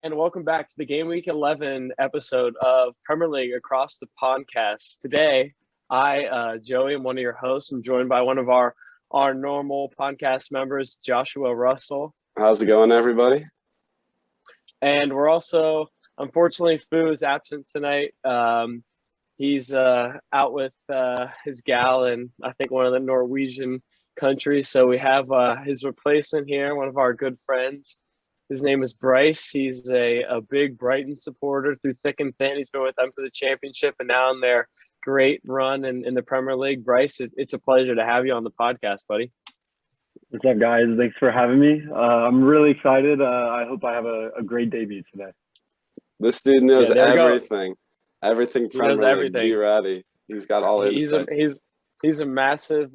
And welcome back to the Game Week 11 episode of Premier League Across the Podcast. Today, Joey, am one of your hosts. I'm joined by one of our normal podcast members, Joshua Russell. How's it going, everybody? And we're also, unfortunately, Fu is absent tonight. He's out with his gal in, I think, one of the Norwegian countries. So we have his replacement here, one of our good friends. His name is Bryce. He's a big Brighton supporter through thick and thin. He's been with them for the championship and now in their great run in the Premier League. Bryce, it's a pleasure to have you on the podcast, buddy. What's up, guys? Thanks for having me. I'm really excited. I hope I have a great debut today. This dude knows everything. Everything Premier League. Be ready. He's got all insight. He's a massive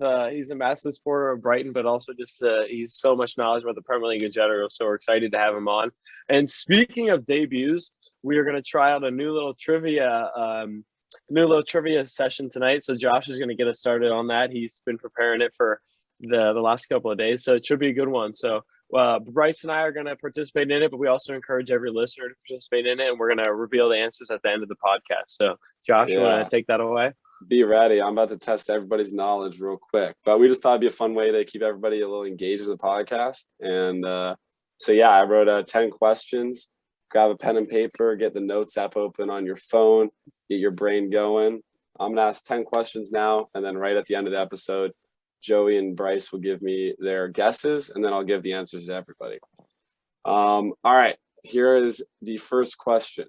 supporter of Brighton, but also just he's so much knowledge about the Premier League in general. So we're excited to have him on. And speaking of debuts, we are going to try out a new little trivia session tonight. So Josh is going to get us started on that. He's been preparing it for the last couple of days, so it should be a good one. So Bryce and I are going to participate in it, but we also encourage every listener to participate in it, and we're going to reveal the answers at the end of the podcast. So Josh, you want to take that away? Be ready. I'm about to test everybody's knowledge real quick, but we just thought it'd be a fun way to keep everybody a little engaged with the podcast. And I wrote 10 questions. Grab a pen and paper, get the notes app open on your phone, get your brain going. I'm going to ask 10 questions now, and then right at the end of the episode, Joey and Bryce will give me their guesses, and then I'll give the answers to everybody. All right, here is the first question.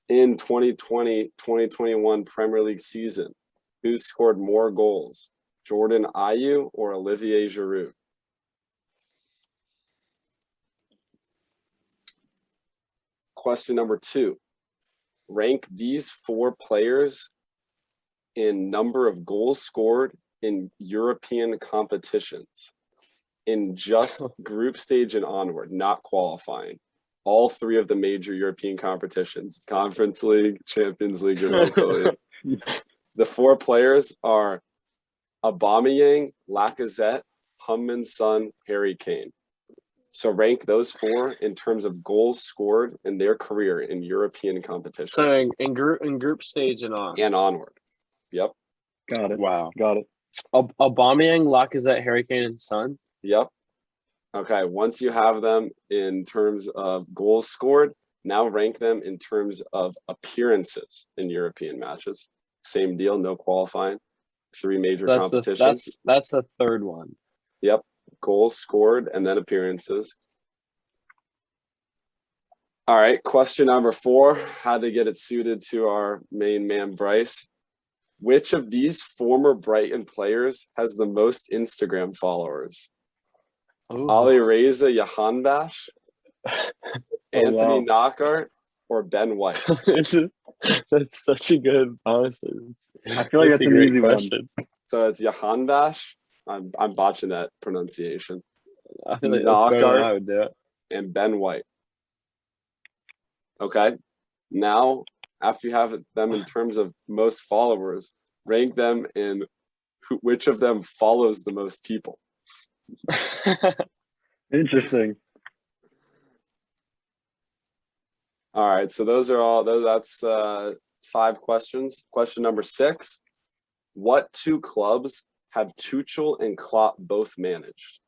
In 2020-2021 Premier League season, who scored more goals, Jordan Ayew or Olivier Giroud? Question number 2. Rank these 4 players in number of goals scored in European competitions in just group stage and onward, not qualifying. All 3 of the major European competitions, Conference League, Champions League, Europa League. The 4 players are Aubameyang, Lacazette, Heung-min Son, Harry Kane. So rank those 4 in terms of goals scored in their career in European competitions. So in group stage and on. And onward. Yep. Got it. Wow. Got it. Aubameyang, Lacazette, Harry Kane, and Son. Yep. Okay, once you have them in terms of goals scored, now rank them in terms of appearances in European matches. Same deal, no qualifying. 3 major competitions. That's the third one. Yep, goals scored and then appearances. All right, question number 4. Had to get it suited to our main man, Bryce. Which of these former Brighton players has the most Instagram followers? Ali Reza Jahanbakhsh, Anthony Knockaert, or Ben White? That's such a good, honestly. I feel like that's an easy question. So it's Jahanbakhsh. I'm botching that pronunciation. I feel like that's better than I would do it. And Ben White. Okay. Now, after you have them in terms of most followers, rank them in which of them follows the most people. Interesting. All right, so that's 5 questions. Question number 6. What 2 clubs have Tuchel and Klopp both managed?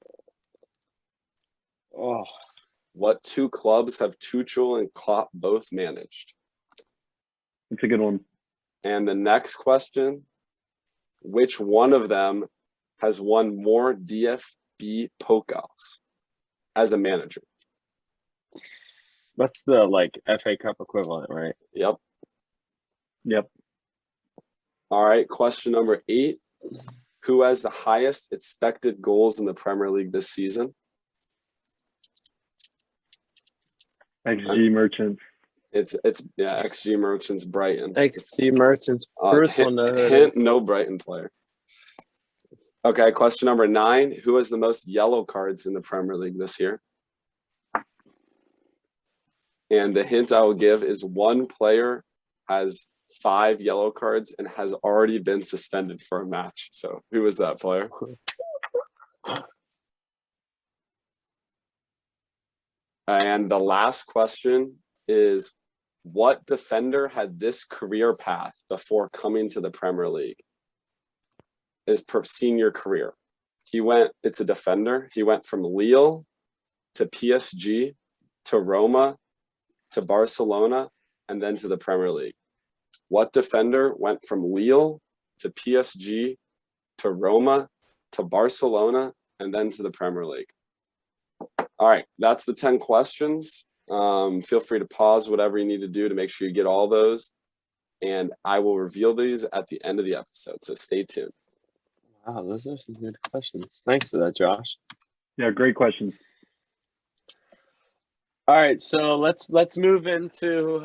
What 2 clubs have Tuchel and Klopp both managed? That's a good one. And the next question, which one of them has won more DFB Pokals as a manager? That's the FA Cup equivalent, right? Yep. Yep. All right, question number 8. Who has the highest expected goals in the Premier League this season? XG Merchants. It's XG Merchants Brighton. XG Merchants. First one to hint, no Brighton player. Okay, question number 9. Who has the most yellow cards in the Premier League this year? And the hint I will give is one player has 5 yellow cards and has already been suspended for a match. So who is that player? And the last question is, what defender had this career path before coming to the Premier League? His senior career. It's a defender. He went from Lille to PSG to Roma to Barcelona and then to the Premier League. What defender went from Lille to PSG to Roma to Barcelona and then to the Premier League? All right, that's the 10 questions. Feel free to pause whatever you need to do to make sure you get all those. And I will reveal these at the end of the episode, so stay tuned. Wow, those are some good questions. Thanks for that, Josh. Yeah, great questions. All right, so let's move into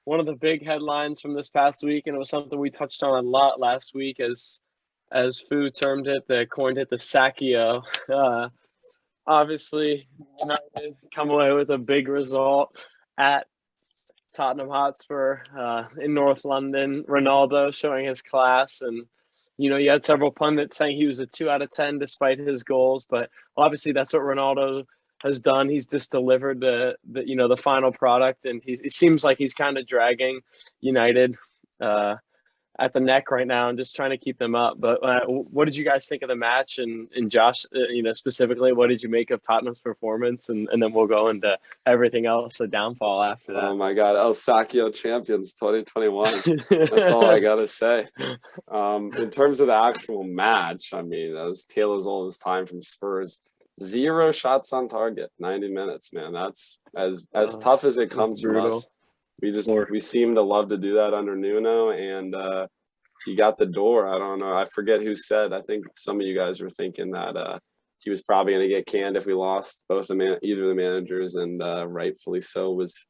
one of the big headlines from this past week, and it was something we touched on a lot last week, as Fu termed it, coined it the Sakio. Obviously, United come away with a big result at Tottenham Hotspur in North London. Ronaldo showing his class, and you had several pundits saying he was a 2 out of 10 despite his goals, but obviously that's what Ronaldo has done. He's just delivered the final product, and it seems like he's kind of dragging United at the neck right now and just trying to keep them up. But what did you guys think of the match? And Josh, specifically, what did you make of Tottenham's performance? And then we'll go into everything else, the downfall after that. Oh my God, El Sakio champions 2021. That's all I gotta say. In terms of the actual match, I mean, that was tale as old as time from Spurs. 0 shots on target, 90 minutes, man. That's as tough as it comes from us. We seem to love to do that under Nuno, and he got the door. I don't know. I forget who said. I think some of you guys were thinking that he was probably going to get canned if we lost. Either of the managers, and rightfully so was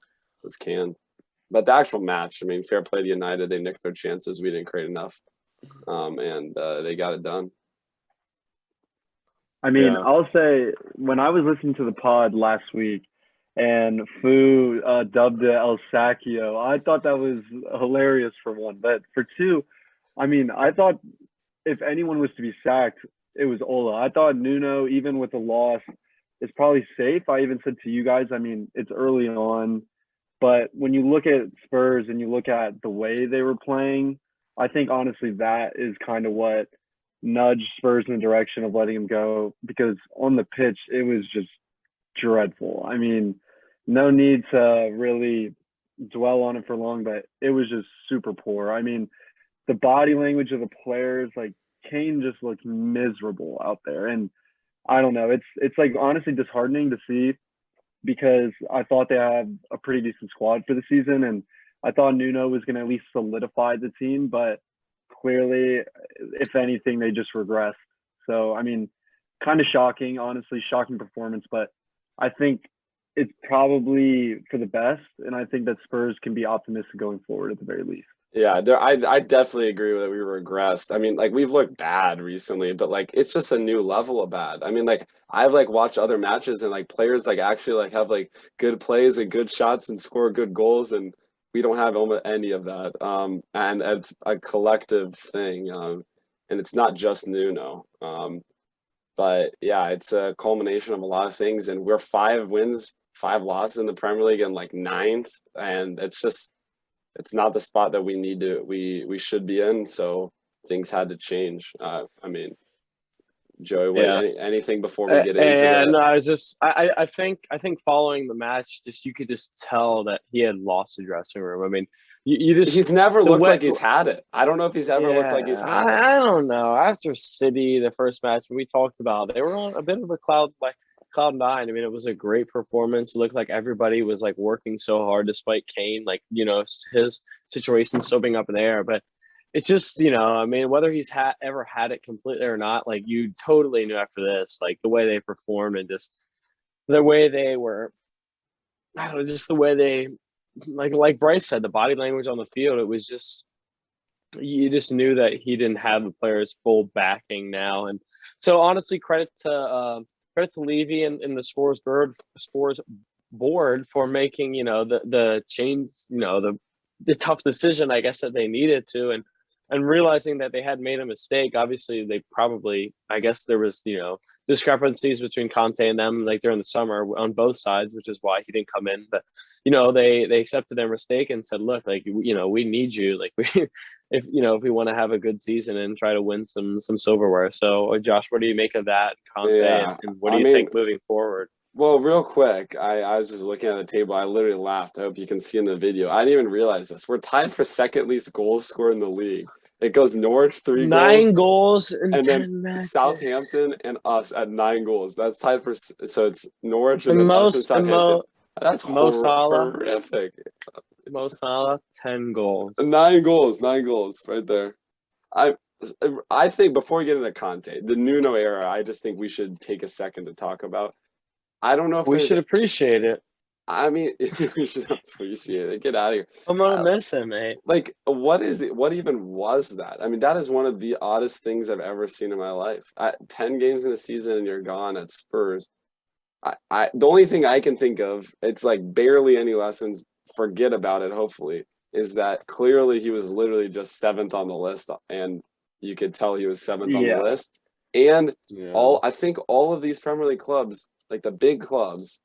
canned. But the actual match, I mean, fair play to United. They nicked their chances. We didn't create enough, and they got it done. I mean, yeah. I'll say when I was listening to the pod last week, and Fu dubbed it El Sakio, I thought that was hilarious for one. But for two, I mean, I thought if anyone was to be sacked, it was Ola. I thought Nuno, even with the loss, is probably safe. I even said to you guys, I mean, it's early on. But when you look at Spurs and you look at the way they were playing, I think honestly that is kind of what nudged Spurs in the direction of letting him go. Because on the pitch, it was just dreadful. I mean, no need to really dwell on it for long, but it was just super poor. I mean, the body language of the players, like Kane just looked miserable out there. And I don't know, it's like honestly disheartening to see, because I thought they had a pretty decent squad for the season, and I thought Nuno was going to at least solidify the team, but clearly, if anything, they just regressed. So, I mean, kind of shocking, honestly, shocking performance, but I think it's probably for the best, and I think that Spurs can be optimistic going forward at the very least. Yeah, I definitely agree with that. We regressed. I mean, like, we've looked bad recently, but like it's just a new level of bad. I mean, like I've like watched other matches, and like players like actually like have like good plays and good shots and score good goals, and we don't have almost any of that. And it's a collective thing, and it's not just Nuno. But yeah, it's a culmination of a lot of things, and we're 5 wins, 5 losses in the Premier League, and like 9th, and it's not the spot that we should be in. So things had to change. I mean, Joey, anything before we get into that? And I think following the match, you could just tell that he had lost the dressing room. I mean, he's never looked like he's had it. I don't know if he's ever looked like he's had it. I don't know. After City, the first match we talked about, they were on a bit of a cloud 9. I mean, it was a great performance. It looked like everybody was like working so hard despite Kane, his situation still being up in the air. But it's just, I mean, whether he's ever had it completely or not, like you totally knew after this, like the way they performed and just the way they were, I don't know, just the way they, like Bryce said, the body language on the field, it was just, you just knew that he didn't have the players' full backing now. And so honestly, credit to Levy and the Spurs board for making, the change, the tough decision, I guess, that they needed to. And and realizing that they had made a mistake. Obviously, they probably, I guess there was, discrepancies between Conte and them like during the summer on both sides, which is why he didn't come in. But, they accepted their mistake and said, look, like, we need you. Like, if we want to have a good season and try to win some silverware. So, Josh, what do you make of that, Conte, Yeah, and what do you think moving forward? Well, real quick, I was just looking at the table. I literally laughed. I hope you can see in the video. I didn't even realize this. We're tied for second least goal scorer in the league. It goes Norwich 3 9 goals, goals in and 10 then matches. Southampton and us at 9 goals. That's tied for. So it's Norwich and And then us and Southampton. That's Mo Salah. horrific. Mo Salah, 10 goals. 9 goals right there. I think before we get into Conte, the Nuno era, I just think we should take a second to talk about. I don't know if we should appreciate it. I mean, we should appreciate it. Get out of here. I'm gonna miss him, mate. Like, what is it? What even was that? I mean, that is one of the oddest things I've ever seen in my life. 10 games in the season and you're gone at Spurs. The only thing I can think of, it's like barely any lessons. Forget about it. Hopefully, is that clearly he was literally just 7th on the list, and you could tell he was 7th on the list. And I think all of these Premier League clubs, like the big clubs,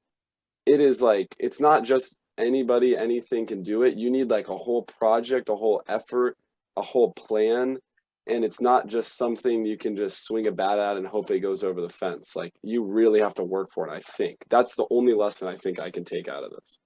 it is like, it's not just anybody, anything can do it. You need like a whole project, a whole effort, a whole plan. And it's not just something you can just swing a bat at and hope it goes over the fence. Like, you really have to work for it, I think. That's the only lesson I think I can take out of this.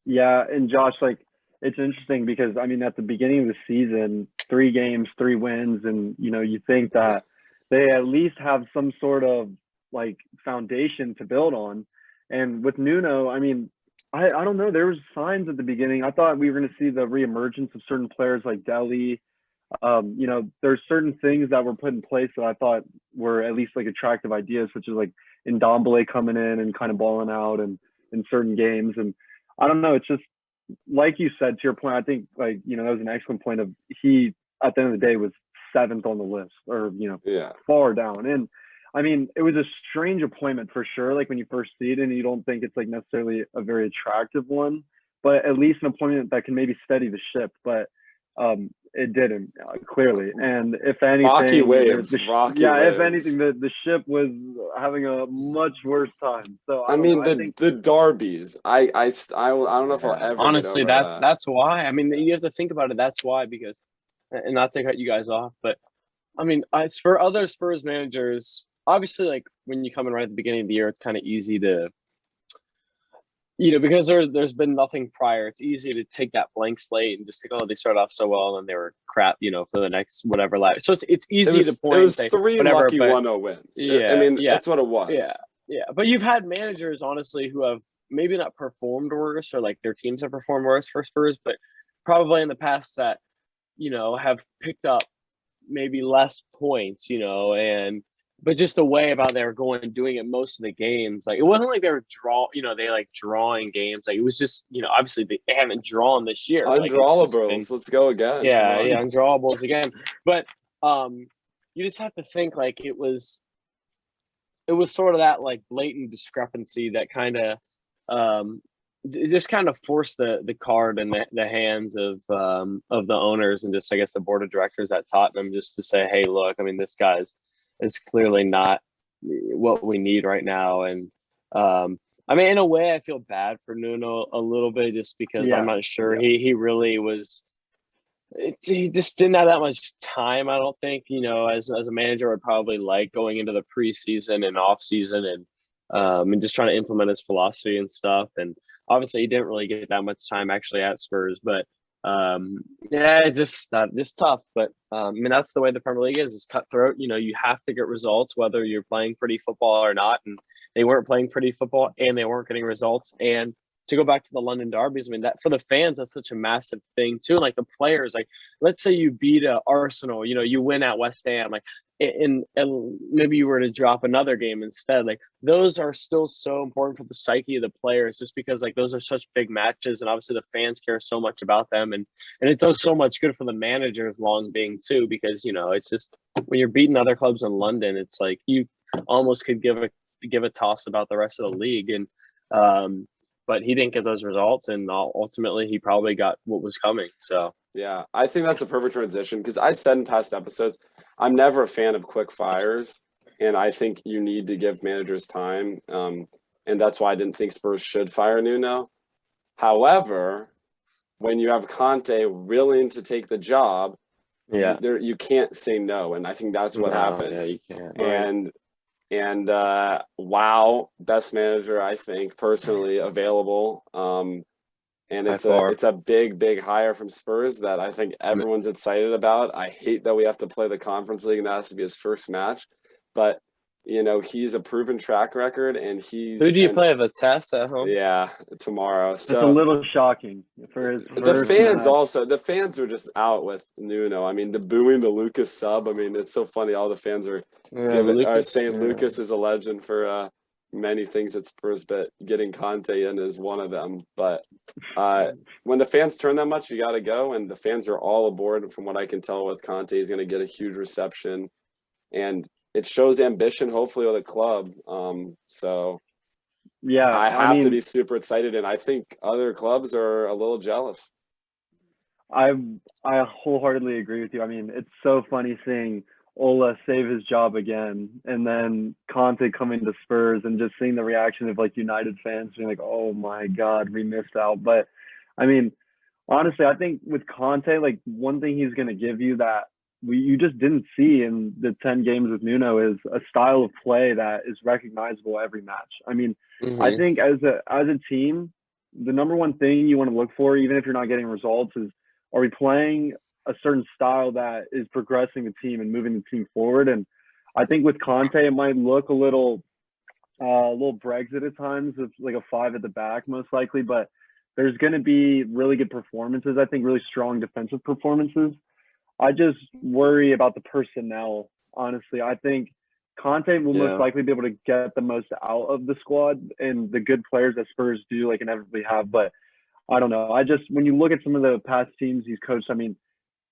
Yeah, and Josh, like, it's interesting because, I mean, at the beginning of the season, 3 games, 3 wins, and, you think that they at least have some sort of, like, foundation to build on. And with Nuno, I mean, I don't know. There was signs at the beginning. I thought we were going to see the reemergence of certain players like Dele. There's certain things that were put in place that I thought were at least like attractive ideas, such as like Ndombele coming in and kind of balling out and in certain games. And I don't know. It's just like you said, to your point, I think like, that was an excellent point of he, at the end of the day, was 7th on the list or, far down. And I mean, it was a strange appointment for sure. Like when you first see it and you don't think it's like necessarily a very attractive one, but at least an appointment that can maybe steady the ship. But it didn't clearly. And if anything, Rocky waves. If anything, the ship was having a much worse time. So I mean, think the derbies. I don't know if I'll ever. Honestly, get over that's why. I mean, you have to think about it. That's why, because, and not to cut you guys off, but I mean, for other Spurs managers, obviously, like when you come in right at the beginning of the year, it's kind of easy to, because there's been nothing prior. It's easy to take that blank slate and just think, oh, they started off so well and they were crap, for the next whatever life. So it's easy to point. It was and say, 3 whatever, lucky but, 1-0 wins. That's what it was. Yeah. But you've had managers, honestly, who have maybe not performed worse or like their teams have performed worse for Spurs, but probably in the past that, have picked up maybe less points, but just the way about they were going and doing it most of the games, like it wasn't like they were drawing games. Like it was just, obviously they haven't drawn this year. Undrawables, let's go again. Yeah, undrawables again. But you just have to think like it was sort of that like blatant discrepancy that kind of it just kind of forced the card in the hands of the owners and just, I guess, the board of directors at Tottenham, just to say, hey, look, I mean, this guy's is clearly not what we need right now. And I mean, in a way, I feel bad for Nuno a little bit, just because I'm not sure he really was. He just didn't have that much time, I don't think. As a manager, would probably like going into the preseason and off season and just trying to implement his philosophy and stuff. And obviously, he didn't really get that much time actually at Spurs, but. Just tough. But I mean, that's the way the Premier League is. It's cutthroat. You have to get results whether you're playing pretty football or not. And they weren't playing pretty football, and they weren't getting results. And to go back to the London derbies, I mean, that for the fans, that's such a massive thing too. And like the players, like let's say you beat Arsenal, you win at West Ham, like, and maybe you were to drop another game instead. Like those are still so important for the psyche of the players, just because like those are such big matches, and obviously the fans care so much about them, and it does so much good for the managers long being too, because it's just when you're beating other clubs in London, it's like you almost could give a toss about the rest of the league. And but he didn't get those results, and ultimately he probably got what was coming. So yeah, I think that's a perfect transition because I said in past episodes, I'm never a fan of quick fires, and I think you need to give managers time, and that's why I didn't think Spurs should fire Nuno. However, when you have Conte willing to take the job, yeah, you can't say no, and I think that's what happened. Yeah, you can't. And wow, best manager I think personally available. And it's a big hire from Spurs that I think everyone's excited about. I hate that we have to play the Conference League and that has to be his first match, but he's a proven track record, and Who do you play the test at home? Yeah, tomorrow. So it's a little shocking for his the fans match. also. The fans were just out with Nuno. I mean, the booing the Lucas sub. I mean, it's so funny. All the fans are saying Lucas is a legend for many things at Spurs, but getting Conte in is one of them. But when the fans turn that much, you got to go, and the fans are all aboard. From what I can tell, with Conte, he's going to get a huge reception, and it shows ambition, hopefully, with the club. So yeah, I have to be super excited, and I think other clubs are a little jealous. I wholeheartedly agree with you. I mean, it's so funny seeing Ola save his job again, and then Conte coming to Spurs, and just seeing the reaction of like United fans being like, "Oh my God, we missed out." But I mean, honestly, I think with Conte, like one thing he's going to give you that you just didn't see in the 10 games with Nuno is a style of play that is recognizable every match. I mean, I think as a team, the number one thing you want to look for, even if you're not getting results, is are we playing a certain style that is progressing the team and moving the team forward? And I think with Conte, it might look a little Brexit at times, with like a 5 at the back, most likely, but there's going to be really good performances. I think really strong defensive performances. I just worry about the personnel, honestly. I think Conte will most likely be able to get the most out of the squad and the good players that Spurs do, like, inevitably have. But I don't know. When you look at some of the past teams he's coached, I mean,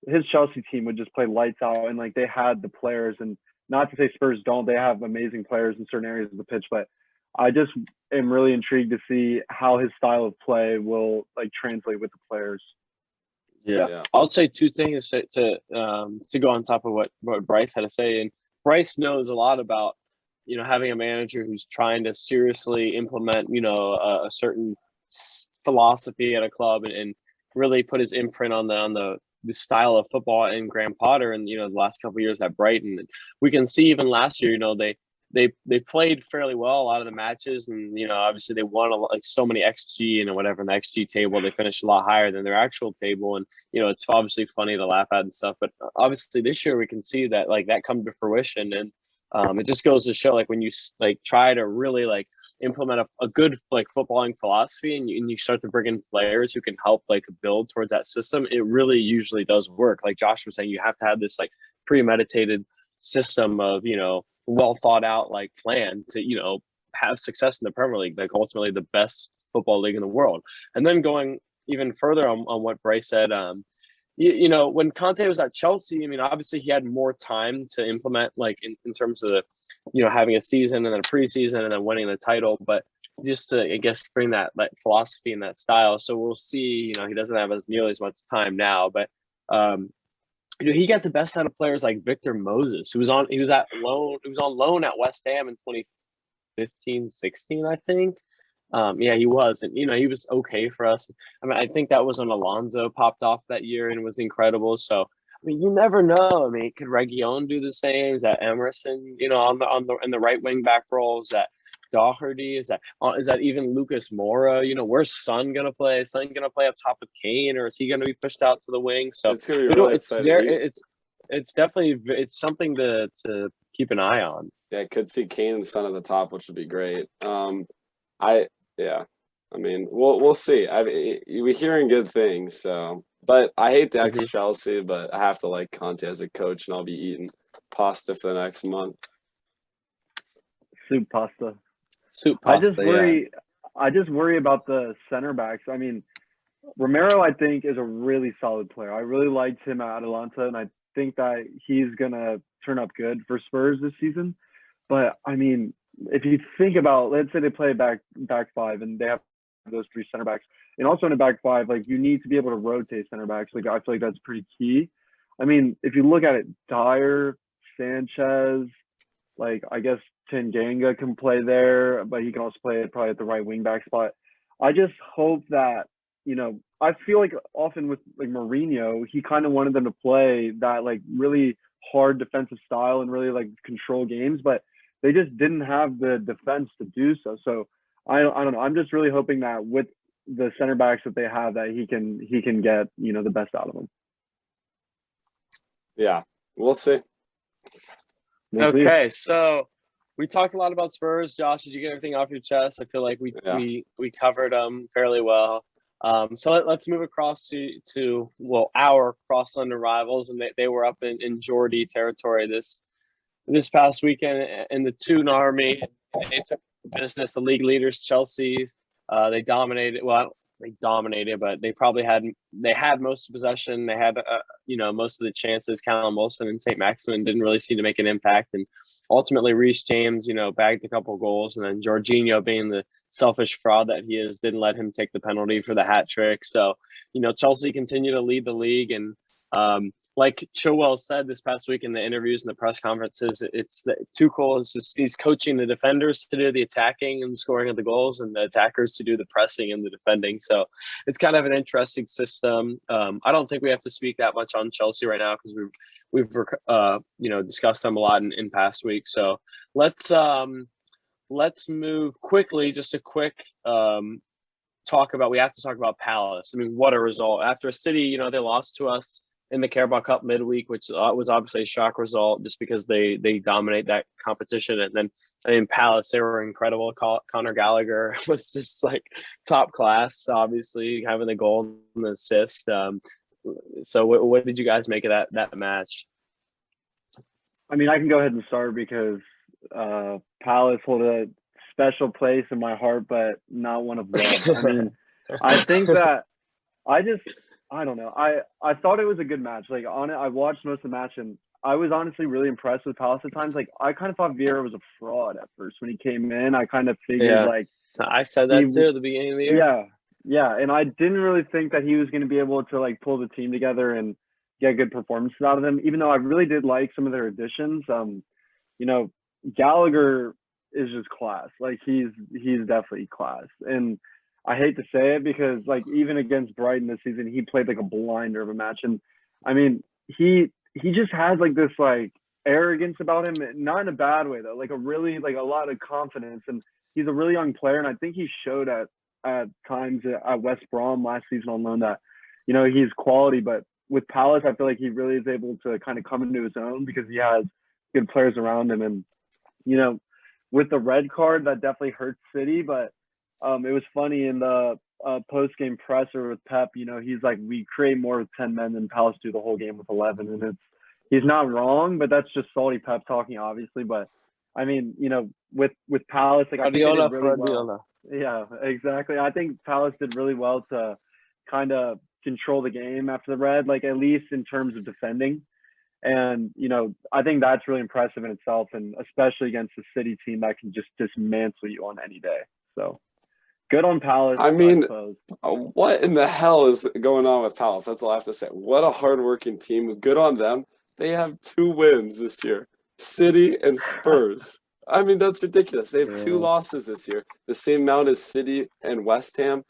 his Chelsea team would just play lights out, and like they had the players. And not to say Spurs don't, they have amazing players in certain areas of the pitch. But I just am really intrigued to see how his style of play will like translate with the players. Yeah. I'll say two things to go on top of what Bryce had to say. And Bryce knows a lot about, having a manager who's trying to seriously implement, a certain philosophy at a club and really put his imprint on the style of football in Graham Potter and, the last couple of years at Brighton. And we can see even last year, they played fairly well a lot of the matches, and obviously they won so many XG and whatever in the XG table. They finished a lot higher than their actual table, and it's obviously funny to laugh at and stuff. But obviously this year we can see that that come to fruition, and it just goes to show when you try to really implement a good footballing philosophy, and you start to bring in players who can help build towards that system, it really usually does work. Like Josh was saying, you have to have this premeditated system of well thought out plan to have success in the Premier League, ultimately the best football league in the world. And then going even further on what Bryce said, when Conte was at Chelsea, I mean, obviously he had more time to implement in terms of having a season and then a preseason and then winning the title, but just to, I guess, bring that philosophy and that style. So we'll see, he doesn't have nearly as much time now, but he got the best out of players like Victor Moses, who was on loan at West Ham in 2015, 16, I think. He was, and he was okay for us. I mean, I think that was when Alonso popped off that year and was incredible. So I mean, you never know. I mean, could Reguilon do the same? Is that Emerson? In the right wing back role? Is that Doherty? Is that even Lucas Moura? Where's Son gonna play? Is Son gonna play up top with Kane, or is he gonna be pushed out to the wing? So it's gonna be really exciting. It's definitely something to keep an eye on. Yeah, I could see Kane and Son at the top, which would be great. I mean, we'll see. We're hearing good things, so. But I hate the ex-Chelsea, but I have to like Conte as a coach, and I'll be eating pasta for the next month. Soup pasta. I just worry about the center backs. I mean, Romero, I think, is a really solid player. I really liked him at Atalanta, and I think that he's gonna turn up good for Spurs this season. But I mean, if you think about, let's say they play back 5 and they have those three center backs. And also in a back five, like you need to be able to rotate center backs. Like I feel like that's pretty key. I mean, if you look at it, Dyer, Sanchez, like I guess Tanganga can play there, but he can also play probably at the right wing back spot. I just hope that, I feel like often with like Mourinho, he kind of wanted them to play that like really hard defensive style and really like control games, but they just didn't have the defense to do so. So I don't know. I'm just really hoping that with the center backs that they have, that he can get, the best out of them. Yeah, we'll see. Okay, so we talked a lot about Spurs. Josh, did you get everything off your chest? I feel like we covered them fairly well. So let's move across to our cross-London rivals, and they were up in Geordie territory this past weekend in the Toon Army. They took business. The league leaders, Chelsea, they dominated. Well, they dominated, but they had most of possession. They had most of the chances. Callum Wilson and St. Maximin didn't really seem to make an impact, and ultimately Reece James, bagged a couple of goals, and then Jorginho, being the selfish fraud that he is, didn't let him take the penalty for the hat trick. So, Chelsea continue to lead the league, and like Chilwell said this past week in the interviews and the press conferences, it's that Tuchel is just, he's coaching the defenders to do the attacking and scoring of the goals, and the attackers to do the pressing and the defending. So it's kind of an interesting system. I don't think we have to speak that much on Chelsea right now because we've discussed them a lot in past weeks. So let's move quickly. Just a quick we have to talk about Palace. I mean, what a result after City. They lost to us in the Carabao Cup midweek, which was obviously a shock result just because they dominate that competition. And then, Palace, they were incredible. Conor Gallagher was just like top class, obviously having the goal and the assist. So what did you guys make of that match? I mean, I can go ahead and start because Palace hold a special place in my heart, but not one of love. I mean, I think that I don't know. I thought it was a good match. Like I watched most of the match, and I was honestly really impressed with Palace at times. Like I kind of thought Vieira was a fraud at first when he came in. I kind of figured I said that too at the beginning of the year. Yeah, and I didn't really think that he was going to be able to like pull the team together and get good performances out of them. Even though I really did like some of their additions. Gallagher is just class. Like he's definitely class, and I hate to say it because like even against Brighton this season, he played like a blinder of a match. And I mean, he just has like this like arrogance about him, not in a bad way though, like a really like a lot of confidence. And he's a really young player. And I think he showed at times at West Brom last season on loan that, he's quality. But with Palace, I feel like he really is able to kind of come into his own because he has good players around him. And, with the red card, that definitely hurts City, but it was funny in the post-game presser with Pep, he's like, we create more with 10 men than Palace do the whole game with 11. And he's not wrong, but that's just salty Pep talking, obviously. But I mean, with Palace, like I think they did really well. Yeah, exactly. I think Palace did really well to kind of control the game after the red, like at least in terms of defending. And, I think that's really impressive in itself, and especially against a City team that can just dismantle you on any day. So good on Palace. I mean, what in the hell is going on with Palace? That's all I have to say. What a hardworking team. Good on them. They have 2 wins this year, City and Spurs. I mean, that's ridiculous. They have 2 losses this year, the same amount as City and West Ham.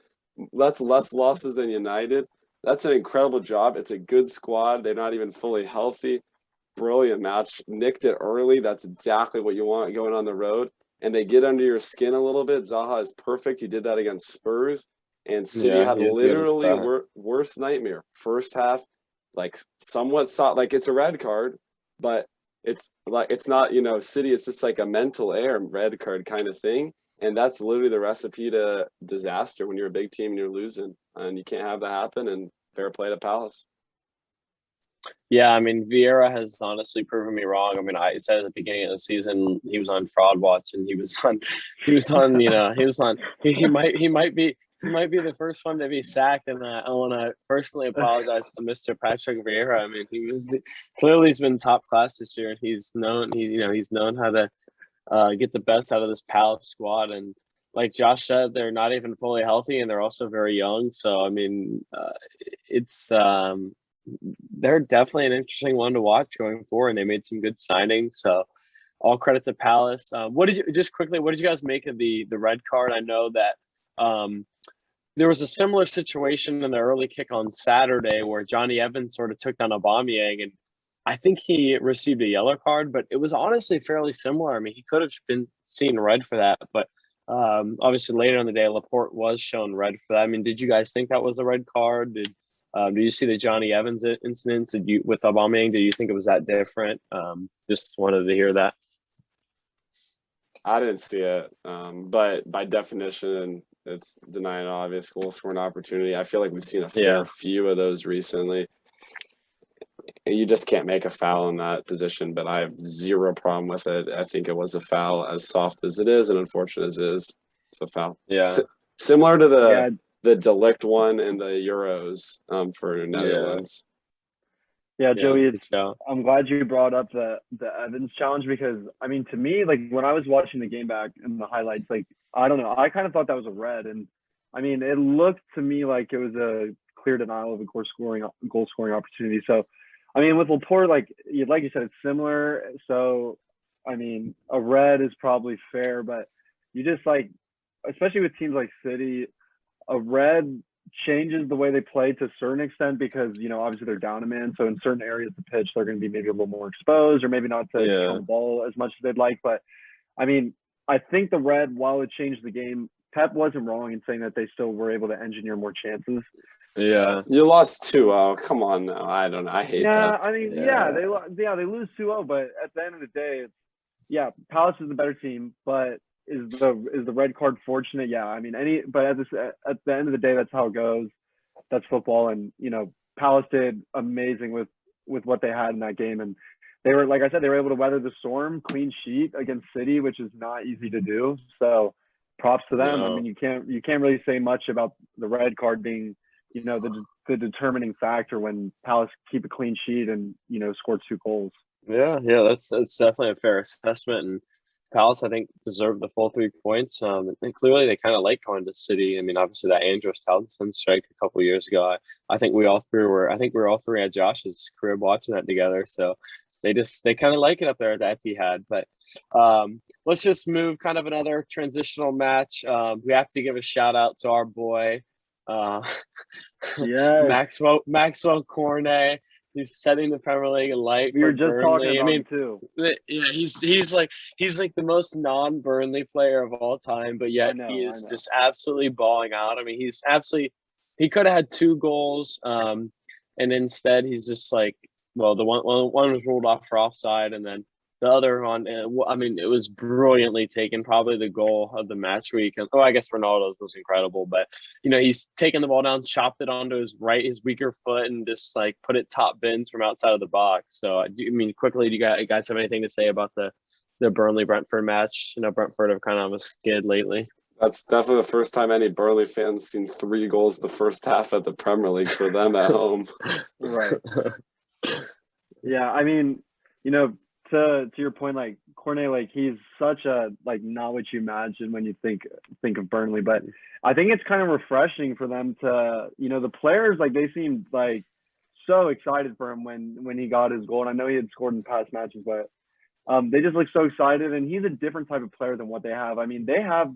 That's less losses than United. That's an incredible job. It's a good squad. They're not even fully healthy. Brilliant match. Nicked it early. That's exactly what you want going on the road. And they get under your skin a little bit. Zaha is perfect. He did that against Spurs. And City had literally worst nightmare. First half, like somewhat like it's a red card, but it's like it's not, City, it's just like a mental red card kind of thing. And that's literally the recipe to disaster when you're a big team and you're losing. And you can't have that happen. And fair play to Palace. Yeah, I mean, Vieira has honestly proven me wrong. I mean, I said at the beginning of the season he was on fraud watch, and he might be the first one to be sacked. And I want to personally apologize to Mr. Patrick Vieira. I mean, he's been top class this year, and he's known how to get the best out of this Palace squad. And like Josh said, they're not even fully healthy, and they're also very young. So I mean, it's they're definitely an interesting one to watch going forward, and they made some good signings. So all credit to Palace. What did you guys make of the red card? I know that there was a similar situation in the early kick on Saturday where Johnny Evans sort of took down Aubameyang, and I think he received a yellow card, but it was honestly fairly similar. I mean, he could have been seen red for that, but obviously later in the day, Laporte was shown red for that. I mean, did you guys think that was a red card? Did you see the Johnny Evans incident? With Aubameyang? Did you think it was that different? Just wanted to hear that. I didn't see it, but by definition, it's denying an obvious goal scoring opportunity. I feel like we've seen a fair few of those recently. You just can't make a foul in that position, but I have zero problem with it. I think it was a foul, as soft as it is and unfortunate as it is. It's a foul. Yeah. Similar to the Delict one in the Euros for Netherlands. Yeah, Joey, I'm glad you brought up the Evans challenge because, I mean, to me, like when I was watching the game back and the highlights, like, I don't know, I kind of thought that was a red. And I mean, it looked to me like it was a clear denial of a goal scoring opportunity. So, I mean, with Laporte, like you said, it's similar. So, I mean, a red is probably fair, but you just like, especially with teams like City, a red changes the way they play to a certain extent because, you know, obviously they're down a man. So in certain areas of the pitch, they're going to be maybe a little more exposed or maybe not to the ball as much as they'd like. But I mean, I think the red, while it changed the game, Pep wasn't wrong in saying that they still were able to engineer more chances. Yeah. You lost 2-0. Come on now. I don't know. I hate that. Yeah, I mean, they lose 2-0, but at the end of the day, Palace is the better team, but is the red card fortunate? Yeah, I mean, but at the end of the day, that's how it goes. That's football, and you know, Palace did amazing with what they had in that game, and they were, like I said, they were able to weather the storm, clean sheet against City, which is not easy to do. So, props to them. I mean, you can't really say much about the red card being, you know, the determining factor when Palace keep a clean sheet and, you know, score 2 goals. Yeah, that's definitely a fair assessment. And Palace, I think, deserved the full 3 points. And clearly, they kind of like going to City. I mean, obviously, that Andros Townsend strike a couple years ago. I think we all three were at Josh's crib watching that together. So they kind of like it up there at the Etihad. But let's just move kind of another transitional match. We have to give a shout out to our boy, Maxwell Cornet. He's setting the Premier League alight. We were just talking about him too. Yeah, he's like the most non-Burnley player of all time, but yet he is just absolutely balling out. I mean, he could have had 2 goals, and instead he's just like, well, the one was ruled off for offside, and then the other one, I mean, it was brilliantly taken, probably the goal of the match week. Oh, I guess Ronaldo's was incredible, but you know, he's taken the ball down, chopped it onto his weaker foot, and just like put it top bins from outside of the box. So, I mean, quickly, do you guys have anything to say about the Burnley Brentford match? You know, Brentford have kind of a skid lately. That's definitely the first time any Burnley fans seen 3 goals the first half at the Premier League for them at home. Right. Yeah, I mean, you know, to your point, like Cornet, like he's such a like not what you imagine when you think of Burnley, but I think it's kind of refreshing for them to, you know, the players, like they seemed like so excited for him when he got his goal, and I know he had scored in past matches, but they just look so excited, and he's a different type of player than what they have. I mean, they have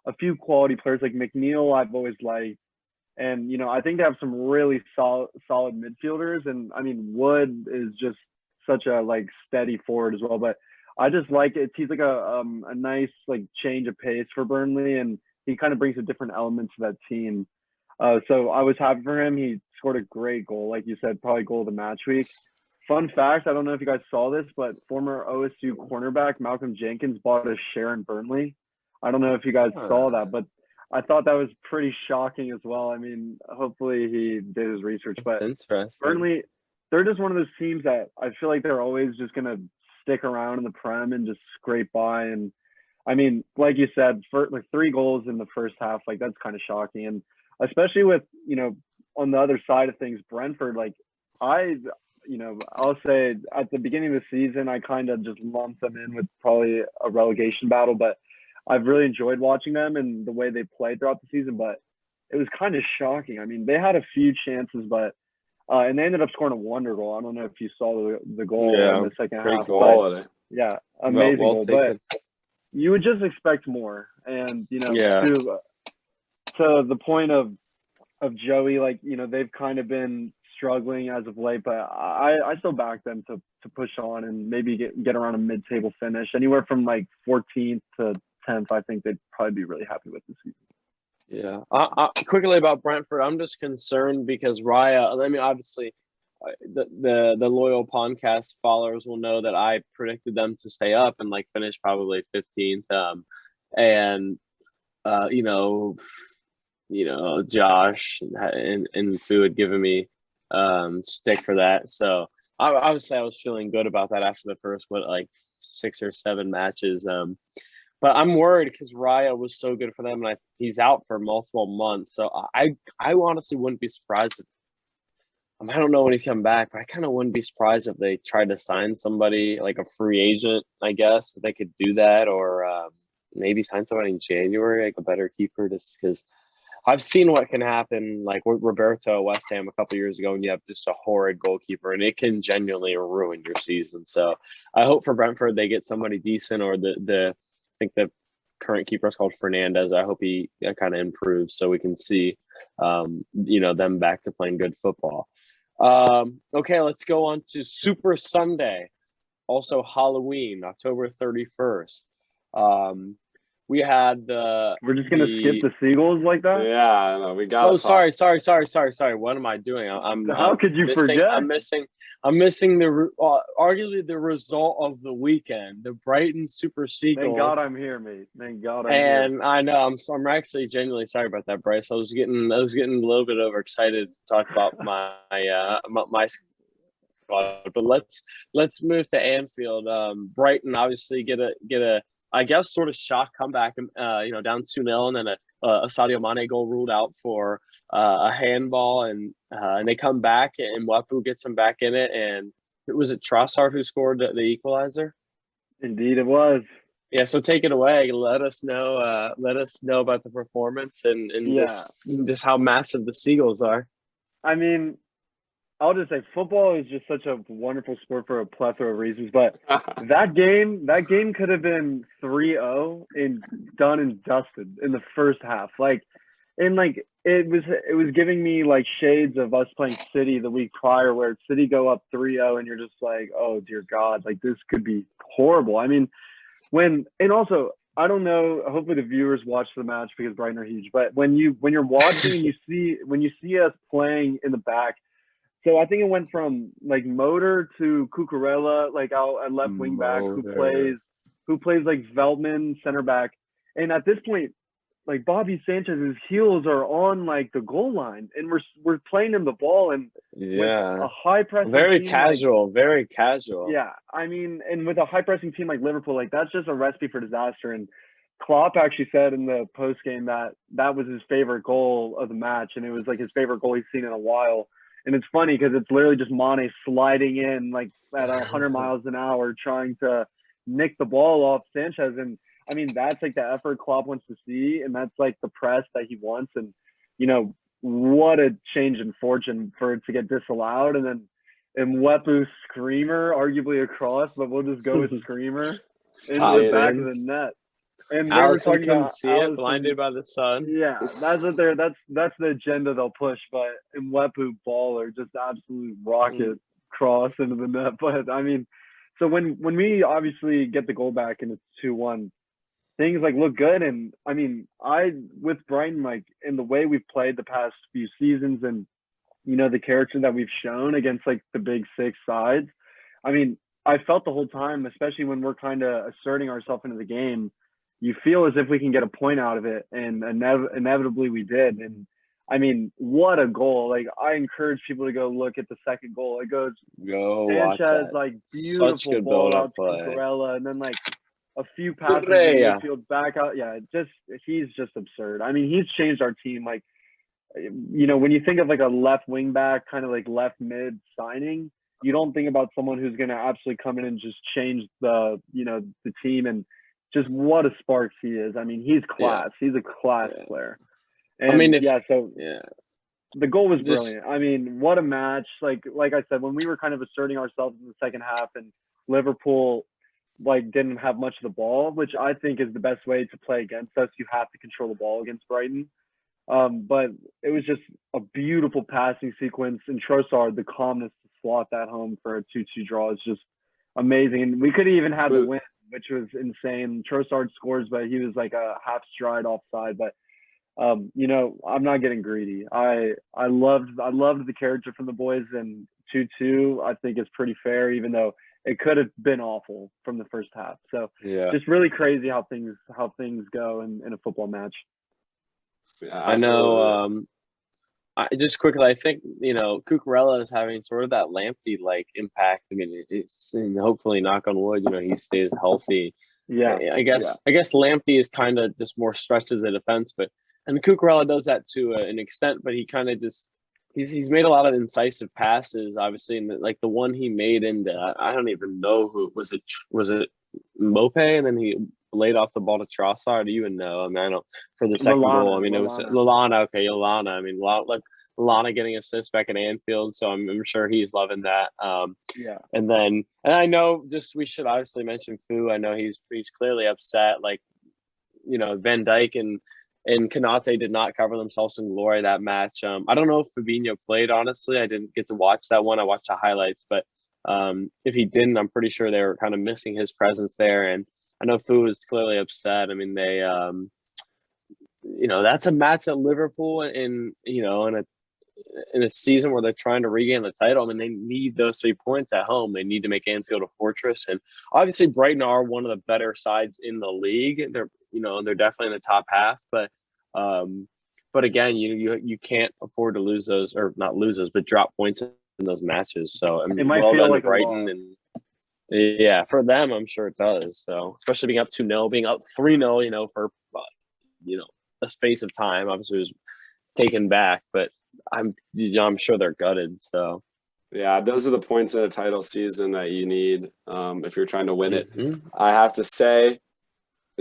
a few quality players like McNeil. I've always liked. And, you know, I think they have some really solid midfielders. And, I mean, Wood is just such a, like, steady forward as well. But I just like it. He's like a nice, like, change of pace for Burnley. And he kind of brings a different element to that team. So I was happy for him. He scored a great goal. Like you said, probably goal of the match week. Fun fact, I don't know if you guys saw this, but former OSU cornerback Malcolm Jenkins bought a share in Burnley. I don't know if you guys saw that, but I thought that was pretty shocking as well. I mean, hopefully he did his research, but Burnley, they're just one of those teams that I feel like they're always just going to stick around in the Prem and just scrape by. And I mean, like you said, for like 3 goals in the first half, like that's kind of shocking. And especially with, you know, on the other side of things, Brentford, like I'll say at the beginning of the season, I kind of just lumped them in with probably a relegation battle, but I've really enjoyed watching them and the way they played throughout the season, but it was kind of shocking. I mean, they had a few chances, but and they ended up scoring a wonder goal. I don't know if you saw the goal in the second great half. goal. Yeah, amazing well goal. taken. But you would just expect more. And Yeah. to the point of Joey, like they've kind of been struggling as of late, but I still back them to push on and maybe get around a mid-table finish, anywhere from like 14th to 10th. I think they'd probably be really happy with this season. Yeah. Quickly about Brentford, I'm just concerned because Raya. I mean, obviously, the loyal podcast followers will know that I predicted them to stay up and like finish probably 15th. And Josh and Fu had given me stick for that. So obviously I was feeling good about that after the first 6 or 7 matches. But I'm worried because Raya was so good for them, and he's out for multiple months. So I honestly wouldn't be surprised if I don't know when he's coming back, but I kind of wouldn't be surprised if they tried to sign somebody like a free agent. I guess if they could do that, or maybe sign somebody in January, like a better keeper, just because I've seen what can happen, like with Roberto at West Ham a couple years ago, and you have just a horrid goalkeeper, and it can genuinely ruin your season. So I hope for Brentford they get somebody decent, or I think the current keeper is called Fernandez. I hope he kind of improves so we can see, them back to playing good football. Okay, let's go on to Super Sunday, also Halloween, October 31st. We had We're just gonna skip the Seagulls like that? Yeah, I know. We got. Oh, sorry. What am I doing? How could you forget? I'm missing arguably the result of the weekend, the Brighton Super Seagulls. Thank God I'm here, mate. Thank God I'm here. And I know I'm actually genuinely sorry about that, Bryce. I was getting a little bit overexcited to talk about my squad, but let's move to Anfield. Brighton obviously get a I guess sort of shock comeback, down 2-0, and then a Sadio Mane goal ruled out for a handball, and they come back, and Mwepu gets them back in it, and was it Trossard who scored the equalizer? Indeed, it was. Yeah, so take it away. Let us know about the performance and just how massive the Seagulls are. I mean, I'll just say football is just such a wonderful sport for a plethora of reasons, but that game could have been 3-0 and done and dusted in the first half. It was giving me like shades of us playing City the week prior, where City go up 3-0 and you're just like, oh dear God, like this could be horrible. I mean, and also I don't know, hopefully the viewers watch the match because Brighton are huge, but when you're watching and you see us playing in the back. So I think it went from like Motor to Cucurella, like out at left wing back, who plays like Veltman center back, and at this point, like Bobby Sanchez's heels are on like the goal line, and we're playing him the ball, and with a high pressing very team, very casual. Yeah, I mean, and with a high pressing team like Liverpool, like that's just a recipe for disaster. And Klopp actually said in the post game that was his favorite goal of the match, and it was like his favorite goal he's seen in a while. And it's funny because it's literally just Mane sliding in like at 100 miles an hour, trying to nick the ball off Sanchez. And I mean, that's like the effort Klopp wants to see, and that's like the press that he wants. And what a change in fortune for it to get disallowed. And then Mwepu screamer, arguably a cross, but we'll just go with screamer into the back of the net. And they were talking about see it, blinded by the sun. Yeah, that's the agenda they'll push. But Mwepu baller, just absolute rocket cross into the net. But I mean, so when we obviously get the goal back and it's 2-1, things like look good. And I mean, with Brighton, like in the way we've played the past few seasons, and the character that we've shown against like the big 6 sides. I mean, I felt the whole time, especially when we're kind of asserting ourselves into the game, you feel as if we can get a point out of it, and inevitably we did. And I mean, what a goal! Like I encourage people to go look at the second goal. It goes Sanchez, like beautiful ball out to Cucurella, and then like a few passes in the midfield back out. Yeah, he's just absurd. I mean, he's changed our team. Like when you think of like a left wing back, kind of like left mid signing, you don't think about someone who's going to absolutely come in and just change the the team and just what a spark he is. I mean, he's class. He's a class player. And I mean, the goal was Just- brilliant. I mean, what a match. Like I said, when we were kind of asserting ourselves in the second half and Liverpool didn't have much of the ball, which I think is the best way to play against us. You have to control the ball against Brighton. But it was just a beautiful passing sequence, and Trossard, the calmness to slot that home for a 2-2 draw is just amazing. And we could have even had the win, which was insane. Trossard scores, but he was like a half stride offside. But you know, I'm not getting greedy. I loved the character from the boys, and 2-2 I think is pretty fair, even though it could have been awful from the first half. So just really crazy how things go in a football match. Yeah, I know. Just quickly, I think, you know, Cucurella is having sort of that Lamptey-like impact. I mean, it's, and hopefully, knock on wood, you know, he stays healthy. Yeah, I guess Lamptey is kind of just more stretched as a defense, and Cucurella does that to an extent, but he kind of just he's made a lot of incisive passes, obviously, and like the one he made into I don't even know who was it Mope, and then he laid off the ball to Trossard. Do you even know? I mean, I don't for the second goal. I mean, it was Lallana. Okay, Lallana. I mean, Lallana getting assists back at Anfield, so I'm sure he's loving that. And I know we should obviously mention Fu. I know he's clearly upset. Like, you know, Van Dijk and Konate did not cover themselves in glory that match. I don't know if Fabinho played, honestly. I didn't get to watch that one. I watched the highlights, but if he didn't, I'm pretty sure they were kind of missing his presence there. And I know Fu was clearly upset. I mean, they, you know, that's a match at Liverpool in a season where they're trying to regain the title. I mean, they need those 3 points at home. They need to make Anfield a fortress. And obviously Brighton are one of the better sides in the league. They're definitely in the top half, but again, you can't afford to lose those, or not lose those, but drop points in those matches. So I mean, it might feel like Brighton, and yeah, for them, I'm sure it does. So especially being up 2-0, being up 3-0, you know, for a space of time, obviously it was taken back, but I'm sure they're gutted. So yeah, those are the points in a title season that you need if you're trying to win it. Mm-hmm. I have to say,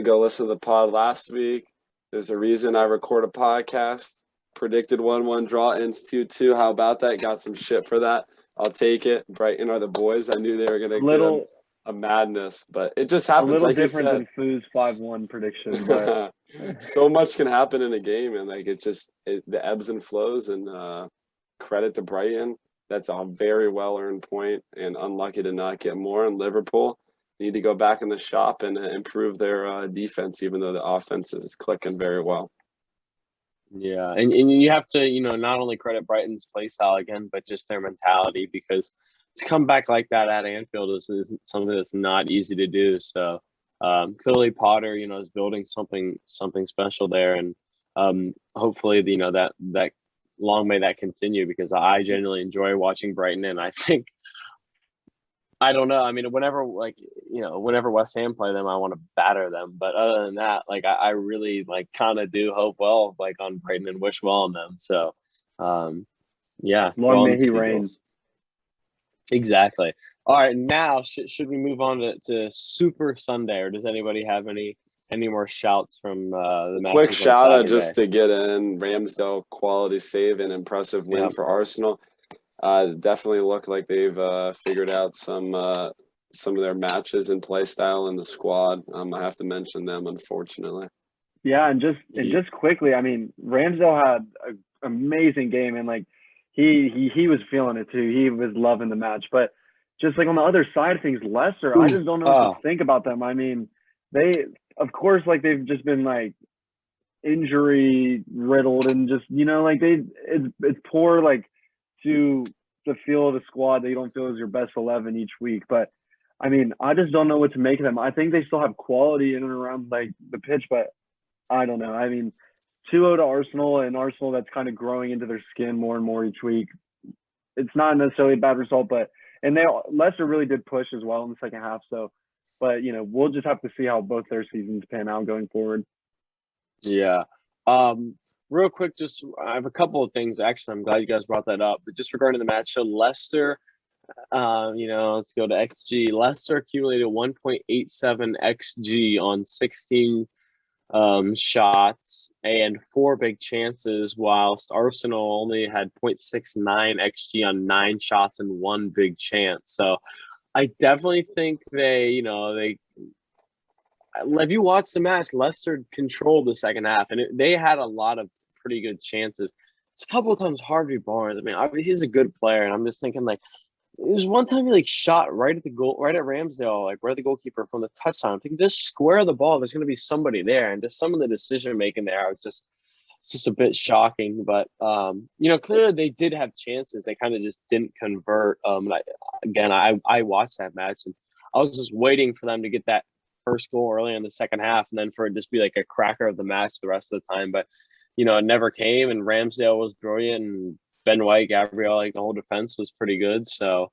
go listen to the pod last week. There's a reason I record a podcast. Predicted 1-1 draw, ends 2-2. How about that? Got some shit for that. I'll take it. Brighton are the boys. I knew they were going to get a madness, but it just happens. A little like different than Fu's 5-1 prediction, but so much can happen in a game, and like the ebbs and flows. And credit to Brighton. That's a very well-earned point, and unlucky to not get more. And Liverpool need to go back in the shop and improve their defense, even though the offense is clicking very well. Yeah, and you have to, you know, not only credit Brighton's play style again, but just their mentality, because to come back like that at Anfield is something that's not easy to do. So clearly Potter, you know, is building something special there, and hopefully, you know, that long may that continue, because I genuinely enjoy watching Brighton, and I think, I don't know. I mean, whenever West Ham play them, I want to batter them. But other than that, like, I really kind of do hope well, on Brighton, and wish well on them. So, yeah. Long may he reign. Exactly. All right. Now, should we move on to Super Sunday, or does anybody have any more shouts from the match? Quick shout out just to get in Ramsdale, quality save and impressive win for Arsenal. Definitely look like they've figured out some of their matches and play style in the squad. I have to mention them, unfortunately. Yeah, and just quickly, I mean, Ramsdale had an amazing game, and he was feeling it too. He was loving the match, but just on the other side of things, Leicester, I just don't know what to think about them. I mean, they, of course, they've just been injury riddled, and just, you know, it's poor to feel the squad that you don't feel is your best 11 each week. But I mean, I just don't know what to make of them. I think they still have quality in and around the pitch, but I don't know. I mean, 2-0 to Arsenal, and Arsenal that's kind of growing into their skin more and more each week. It's not necessarily a bad result, but Leicester really did push as well in the second half. So, but you know, we'll just have to see how both their seasons pan out going forward. Yeah. Real quick, I have a couple of things. Actually, I'm glad you guys brought that up. But just regarding the match, so Leicester, Let's go to XG. Leicester accumulated 1.87 XG on 16 shots and 4 big chances, whilst Arsenal only had 0.69 XG on 9 shots and 1 big chance. So I definitely think if you watch the match, Leicester controlled the second half, and they had a lot of pretty good chances. It's a couple of times Harvey Barnes. I mean, obviously he's a good player, and I'm just thinking like, it was one time he shot right at the goal, right at Ramsdale, right at the goalkeeper from the touchdown. I'm thinking, just square the ball. There's going to be somebody there, and just some of the decision making there, it's just a bit shocking. But clearly they did have chances. They kind of just didn't convert. I watched that match, and I was just waiting for them to get that first goal early in the second half, and then for it just be like a cracker of the match the rest of the time. But it never came, and Ramsdale was brilliant, and Ben White, Gabriel, the whole defense was pretty good. So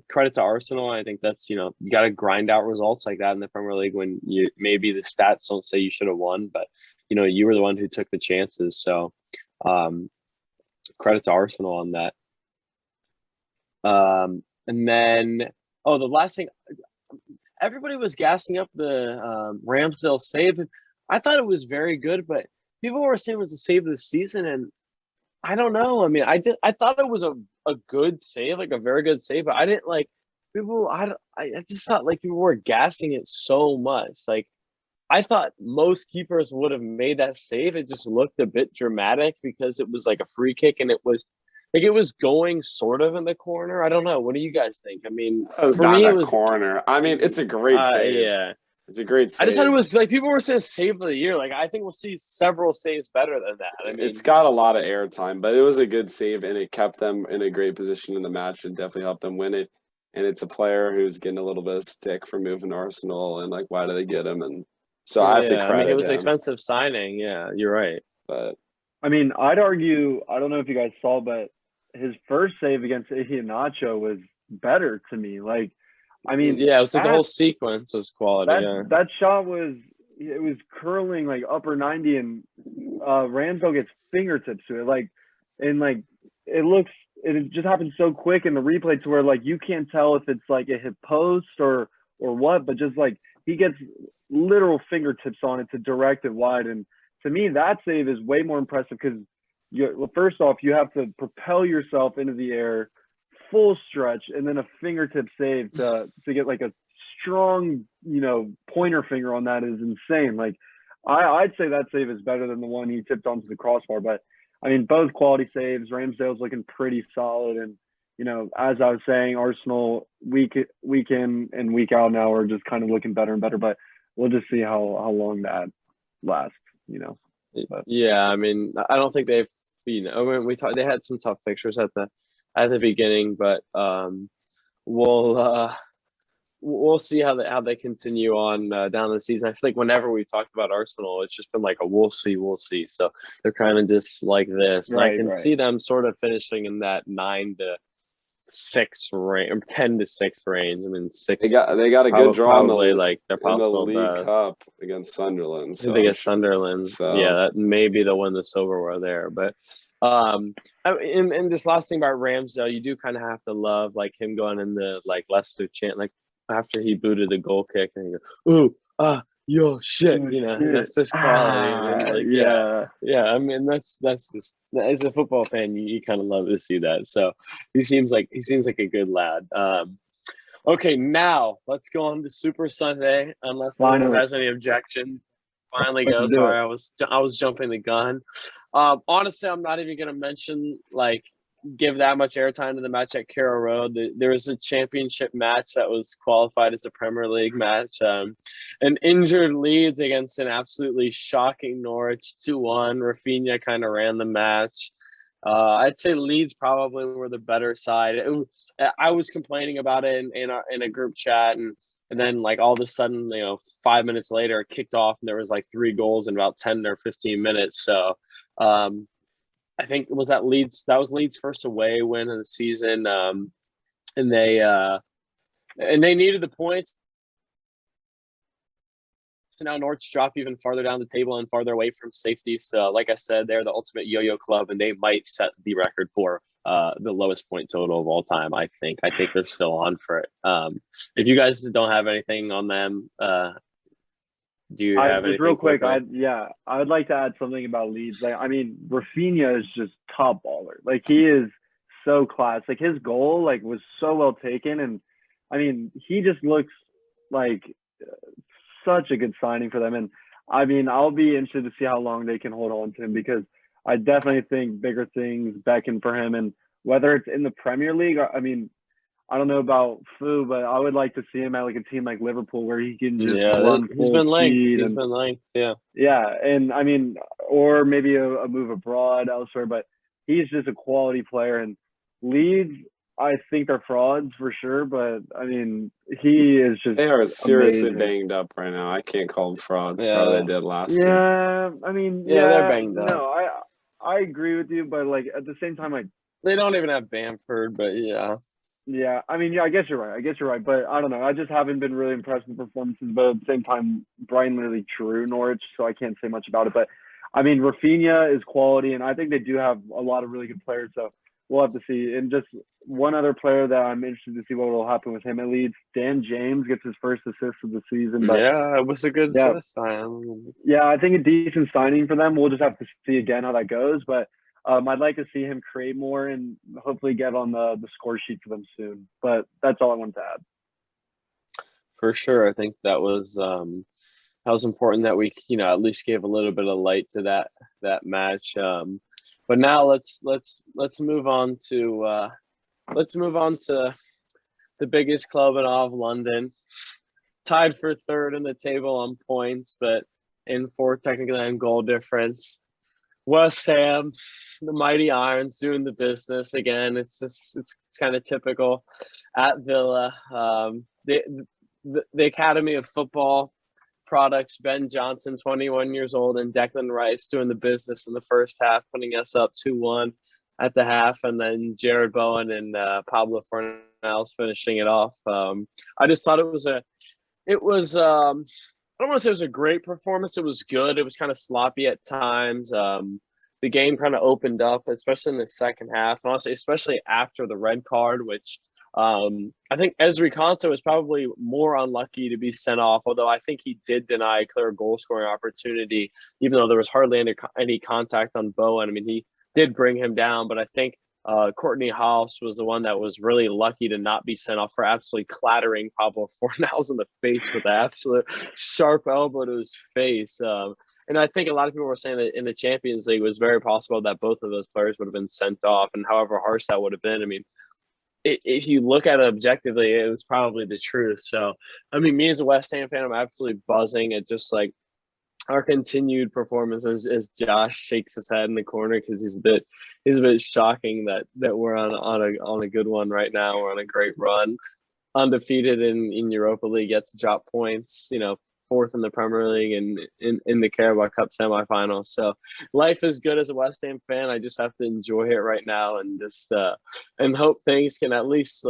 credit to Arsenal. I think that's, you got to grind out results like that in the Premier League when maybe the stats don't say you should have won, but you were the one who took the chances. So credit to Arsenal on that. And then, the last thing, everybody was gassing up the Ramsdale save. I thought it was very good, but people were saying it was the save of the season, and I don't know. I mean, I thought it was a good save, a very good save, but I didn't people. I just thought people were gassing it so much. I thought most keepers would have made that save. It just looked a bit dramatic because it was a free kick, and it was going sort of in the corner. I don't know. What do you guys think? I mean, for me, it was corner. I mean, it's a great save. Yeah. It's a great save. I just thought it was people were saying save of the year. I think we'll see several saves better than that. I mean, it's got a lot of airtime, but it was a good save, and it kept them in a great position in the match and definitely helped them win it. And it's a player who's getting a little bit of stick for moving to Arsenal, and why do they get him? And so I have to credit I mean, it was him. an expensive signing. Yeah, you're right. But I mean, I'd argue, I don't know if you guys saw, but his first save against Iheanacho was better to me. I mean, yeah, it was the whole sequence was quality. That shot was curling upper 90, and Ramsdale gets fingertips to it. It just happened so quick in the replay to where you can't tell if it's it hit post or what, but just he gets literal fingertips on it to direct it wide. And to me, that save is way more impressive because first off, you have to propel yourself into the air, full stretch, and then a fingertip save to get a strong pointer finger on that is insane. I'd say that save is better than the one he tipped onto the crossbar. But I mean, both quality saves. Ramsdale's looking pretty solid, and as I was saying, Arsenal week in and week out now are just kind of looking better and better. But we'll just see how long that lasts. But. Yeah, I mean, I don't think they've. They had some tough fixtures at the beginning, but we'll see how they continue on down the season. I feel whenever we talked about Arsenal, it's just been a we'll see. So they're kind of just like this. And I can see them sort of finishing in that 9 to 6 range, or 10 to 6 range. I mean, 6. They got a good draw in the League Cup against Sunderland. So they get Sunderland. So. Yeah, that maybe they'll win the silverware there, but. And this last thing about Ramsdale, you do kind of have to love him going in the Leicester chant after he booted the goal kick and he goes, "Ooh, yo, shit," that's just quality. Yeah. I mean, that's just, as a football fan, you kind of love to see that. So he seems like a good lad. Okay, now let's go on to Super Sunday. Unless anyone has any objection, finally go. Sorry, I was jumping the gun. Honestly, I'm not even gonna mention give that much airtime to the match at Carrow Road. There was a championship match that was qualified as a Premier League match. An injured Leeds against an absolutely shocking Norwich 2-1. Rafinha kind of ran the match. I'd say Leeds probably were the better side. I was complaining about it in a group chat, and then all of a sudden, 5 minutes later, it kicked off, and there was 3 goals in about 10 or 15 minutes. So. I think that was Leeds' first away win of the season, and they needed the points. So now Norwich drop even farther down the table and farther away from safety. So, like I said, they're the ultimate yo-yo club, and they might set the record for the lowest point total of all time. I think they're still on for it. If you guys don't have anything on them, do you have anything? Just real quick, I would like to add something about Leeds. Like, I mean, Rafinha is just top baller. Like, he is so class. Like, his goal was so well taken, and I mean, he just looks like such a good signing for them. And I mean, I'll be interested to see how long they can hold on to him, because I definitely think bigger things beckon for him. And whether it's in the Premier League, I mean, I don't know about Fu, but I would like to see him at a team like Liverpool where he can just run full speed. He's been linked, yeah. Yeah, and I mean, or maybe a move abroad elsewhere, but he's just a quality player. And Leeds, I think they're frauds for sure, but I mean, he is just they are seriously amazing. banged up right now. I can't call them frauds how they did last year. Yeah, I mean, they're banged up. No, I agree with you, but at the same time, they don't even have Bamford, but yeah. Yeah, I mean, I guess you're right. But I don't know. I just haven't been really impressed with performances. But at the same time, Brighton really drew Norwich, so I can't say much about it. But I mean, Rafinha is quality, and I think they do have a lot of really good players. So we'll have to see. And just one other player that I'm interested to see what will happen with him at Leeds. Dan James gets his first assist of the season. But yeah, it was a good assist. Yeah, I think a decent signing for them. We'll just have to see again how that goes. But I'd like to see him create more and hopefully get on the score sheet for them soon. But that's all I wanted to add. For sure, I think that was important that we at least gave a little bit of light to that match. But now let's move on to the biggest club in all of London, tied for third in the table on points, but in fourth technically on goal difference. West Ham, the Mighty Irons doing the business again. It's kind of typical at Villa. The Academy of Football products, Ben Johnson, 21 years old, and Declan Rice doing the business in the first half, putting us up 2-1 at the half, and then Jared Bowen and Pablo Fornals finishing it off. I just thought it was I don't want to say it was a great performance. It was good. It was kind of sloppy at times. The game kind of opened up, especially in the second half. And honestly, especially after the red card, which I think Ezri Konsa was probably more unlucky to be sent off, although I think he did deny a clear goal-scoring opportunity, even though there was hardly any contact on Bowen. I mean, he did bring him down, but I think Courtney House was the one that was really lucky to not be sent off for absolutely clattering Pablo Fornals in the face with an absolute sharp elbow to his face. And I think a lot of people were saying that in the Champions League, it was very possible that both of those players would have been sent off, and however harsh that would have been, I mean, if you look at it objectively, it was probably the truth. So, I mean, me as a West Ham fan, I'm absolutely buzzing at just our continued performance as Josh shakes his head in the corner because he's a bit shocking that we're on a good one right now. We're on a great run, undefeated in Europa League, yet to drop points. Fourth in the Premier League and in the Carabao Cup semifinals. So life is good as a West Ham fan. I just have to enjoy it right now and just and hope things can at least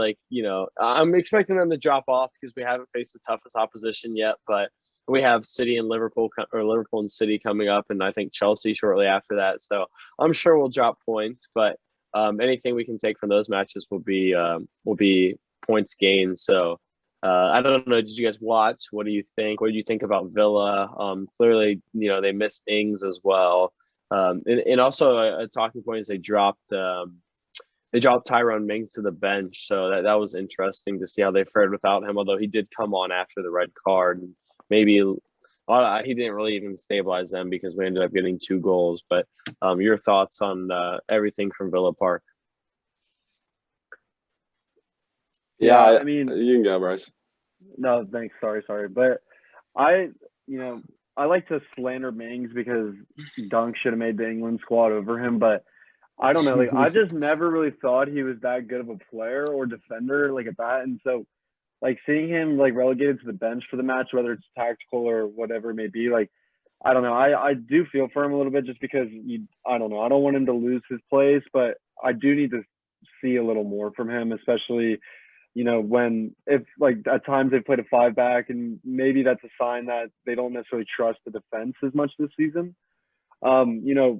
I'm expecting them to drop off because we haven't faced the toughest opposition yet, but we have City and Liverpool and City coming up, and I think Chelsea shortly after that. So I'm sure we'll drop points, but anything we can take from those matches will be points gained. So I don't know. Did you guys watch? What do you think? What do you think about Villa? Clearly, they missed Ings as well. And also a talking point is they dropped Tyrone Mings to the bench. So that was interesting to see how they fared without him, although he did come on after the red card. And maybe he didn't really even stabilize them because we ended up getting 2 goals. But your thoughts on everything from Villa Park? Yeah, I mean, you can go, Bryce. No, thanks. Sorry. But I like to slander Mings because Dunk should have made the England squad over him. But I don't know. I just never really thought he was that good of a player or defender at that. And so, seeing him relegated to the bench for the match, whether it's tactical or whatever it may be, I don't know. I do feel for him a little bit just because I don't know. I don't want him to lose his place, but I do need to see a little more from him, especially if at times they've played a 5-back, and maybe that's a sign that they don't necessarily trust the defense as much this season. To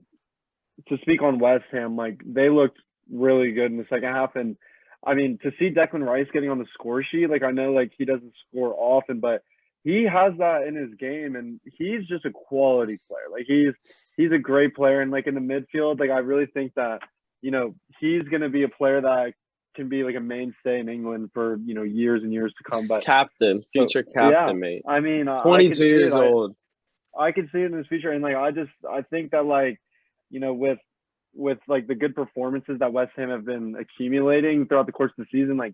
speak on West Ham, they looked really good in the second half. And I mean, to see Declan Rice getting on the score sheet, like I know like he doesn't score often, but he has that in his game, and he's just a quality player. Like he's a great player, and like in the midfield, like I really think that he's going to be a player that can be like a mainstay in England for years and years to come. But future captain, mate. I mean, 22 years old. I can see it in his future, and like I think that like with like the good performances that West Ham have been accumulating throughout the course of the season, like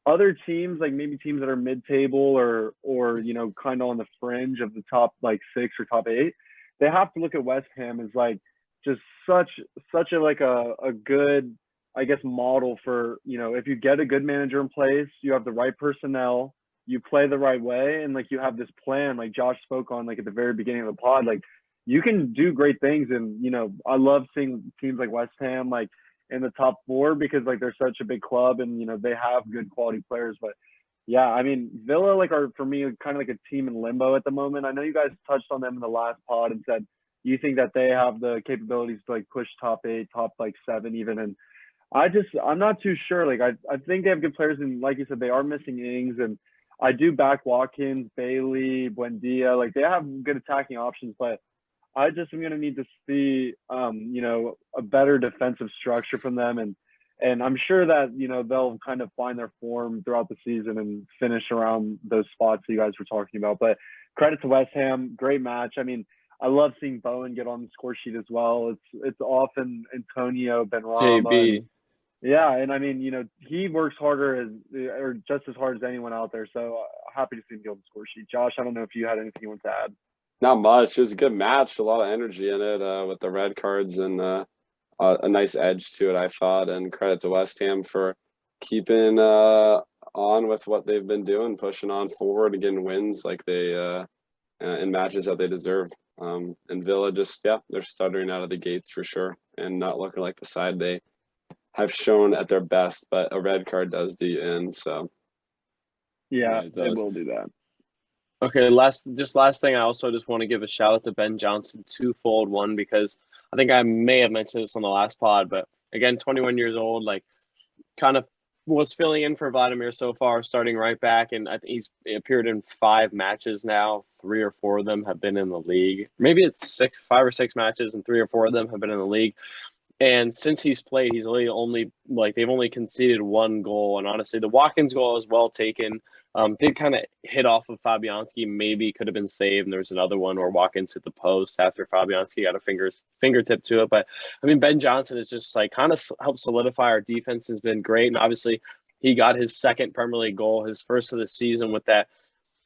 other teams, like maybe teams that are mid-table or kind of on the fringe of the top like 6 or top 8, they have to look at West Ham as like just such a like a good, I guess, model for if you get a good manager in place, you have the right personnel, you play the right way, and like you have this plan like Josh spoke on like at the very beginning of the pod, like you can do great things. And I love seeing teams like West Ham like in the top 4 because like they're such a big club and they have good quality players. But yeah, I mean, Villa like are for me kind of like a team in limbo at the moment. I know you guys touched on them in the last pod and said you think that they have the capabilities to like push top 8, top like 7 even. And I'm not too sure. Like I think they have good players, and like you said, they are missing Ings, and I do back Watkins, Bailey, Buendia. Like they have good attacking options, but I just am going to need to see, a better defensive structure from them. And I'm sure that, they'll kind of find their form throughout the season and finish around those spots that you guys were talking about. But credit to West Ham, great match. I mean, I love seeing Bowen get on the score sheet as well. It's often Antonio, Benrahma. JB. Yeah, and I mean, he works harder or just as hard as anyone out there. So happy to see him get on the score sheet. Josh, I don't know if you had anything you want to add. Not much. It was a good match, a lot of energy in it with the red cards and a nice edge to it, I thought. And credit to West Ham for keeping on with what they've been doing, pushing on forward and getting wins like they in matches that they deserve. And Villa just, they're stuttering out of the gates for sure and not looking like the side they have shown at their best. But a red card does do you in, so. Yeah, it will do that. Okay, last thing, I also just want to give a shout out to Ben Johnson, twofold. One, because I think I may have mentioned this on the last pod, but again, 21 years old, like kind of was filling in for Vladimir so far, starting right back, and I think he's appeared in 5 matches now. 3 or 4 of them have been in the league. Maybe it's 5 or 6 matches, and 3 or 4 of them have been in the league. And since he's played, he's only like they've only conceded 1 goal. And honestly, the Watkins goal is well taken. Did kind of hit off of Fabianski, maybe could have been saved. And there was another one where Watkins hit the post after Fabianski got a fingertip to it. But I mean, Ben Johnson is just like kind of helped solidify our defense, has been great. And obviously, he got his 2nd Premier League goal, his first of the season with that.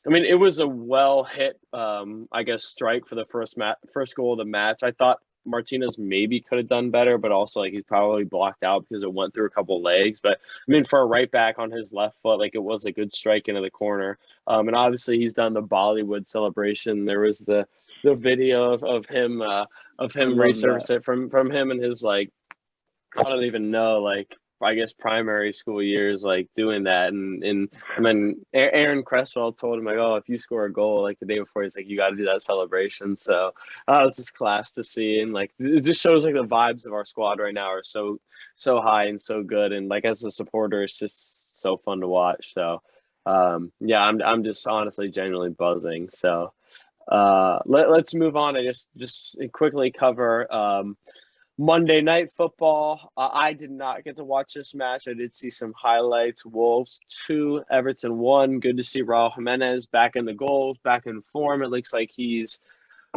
I mean, it was a well hit, I guess, strike for the first goal of the match. I thought Martinez maybe could have done better, but also like he's probably blocked out because it went through a couple legs. But I mean, for a right back on his left foot, like it was a good strike into the corner. And obviously he's done the Bollywood celebration. There was the video of him resurfaced it from him and his like, I don't even know, like I guess primary school years, like doing that. And then Aaron Cresswell told him like, oh, if you score a goal like the day before, he's like, you got to do that celebration. So it was just class to see. And like, it just shows like the vibes of our squad right now are so high and so good. And like, as a supporter, it's just so fun to watch. So I'm just honestly genuinely buzzing. So let's move on. I just quickly cover Monday Night Football. I did not get to watch this match. I did see some highlights. Wolves 2, Everton 1. Good to see Raul Jimenez back in the goals, back in form. It looks like he's,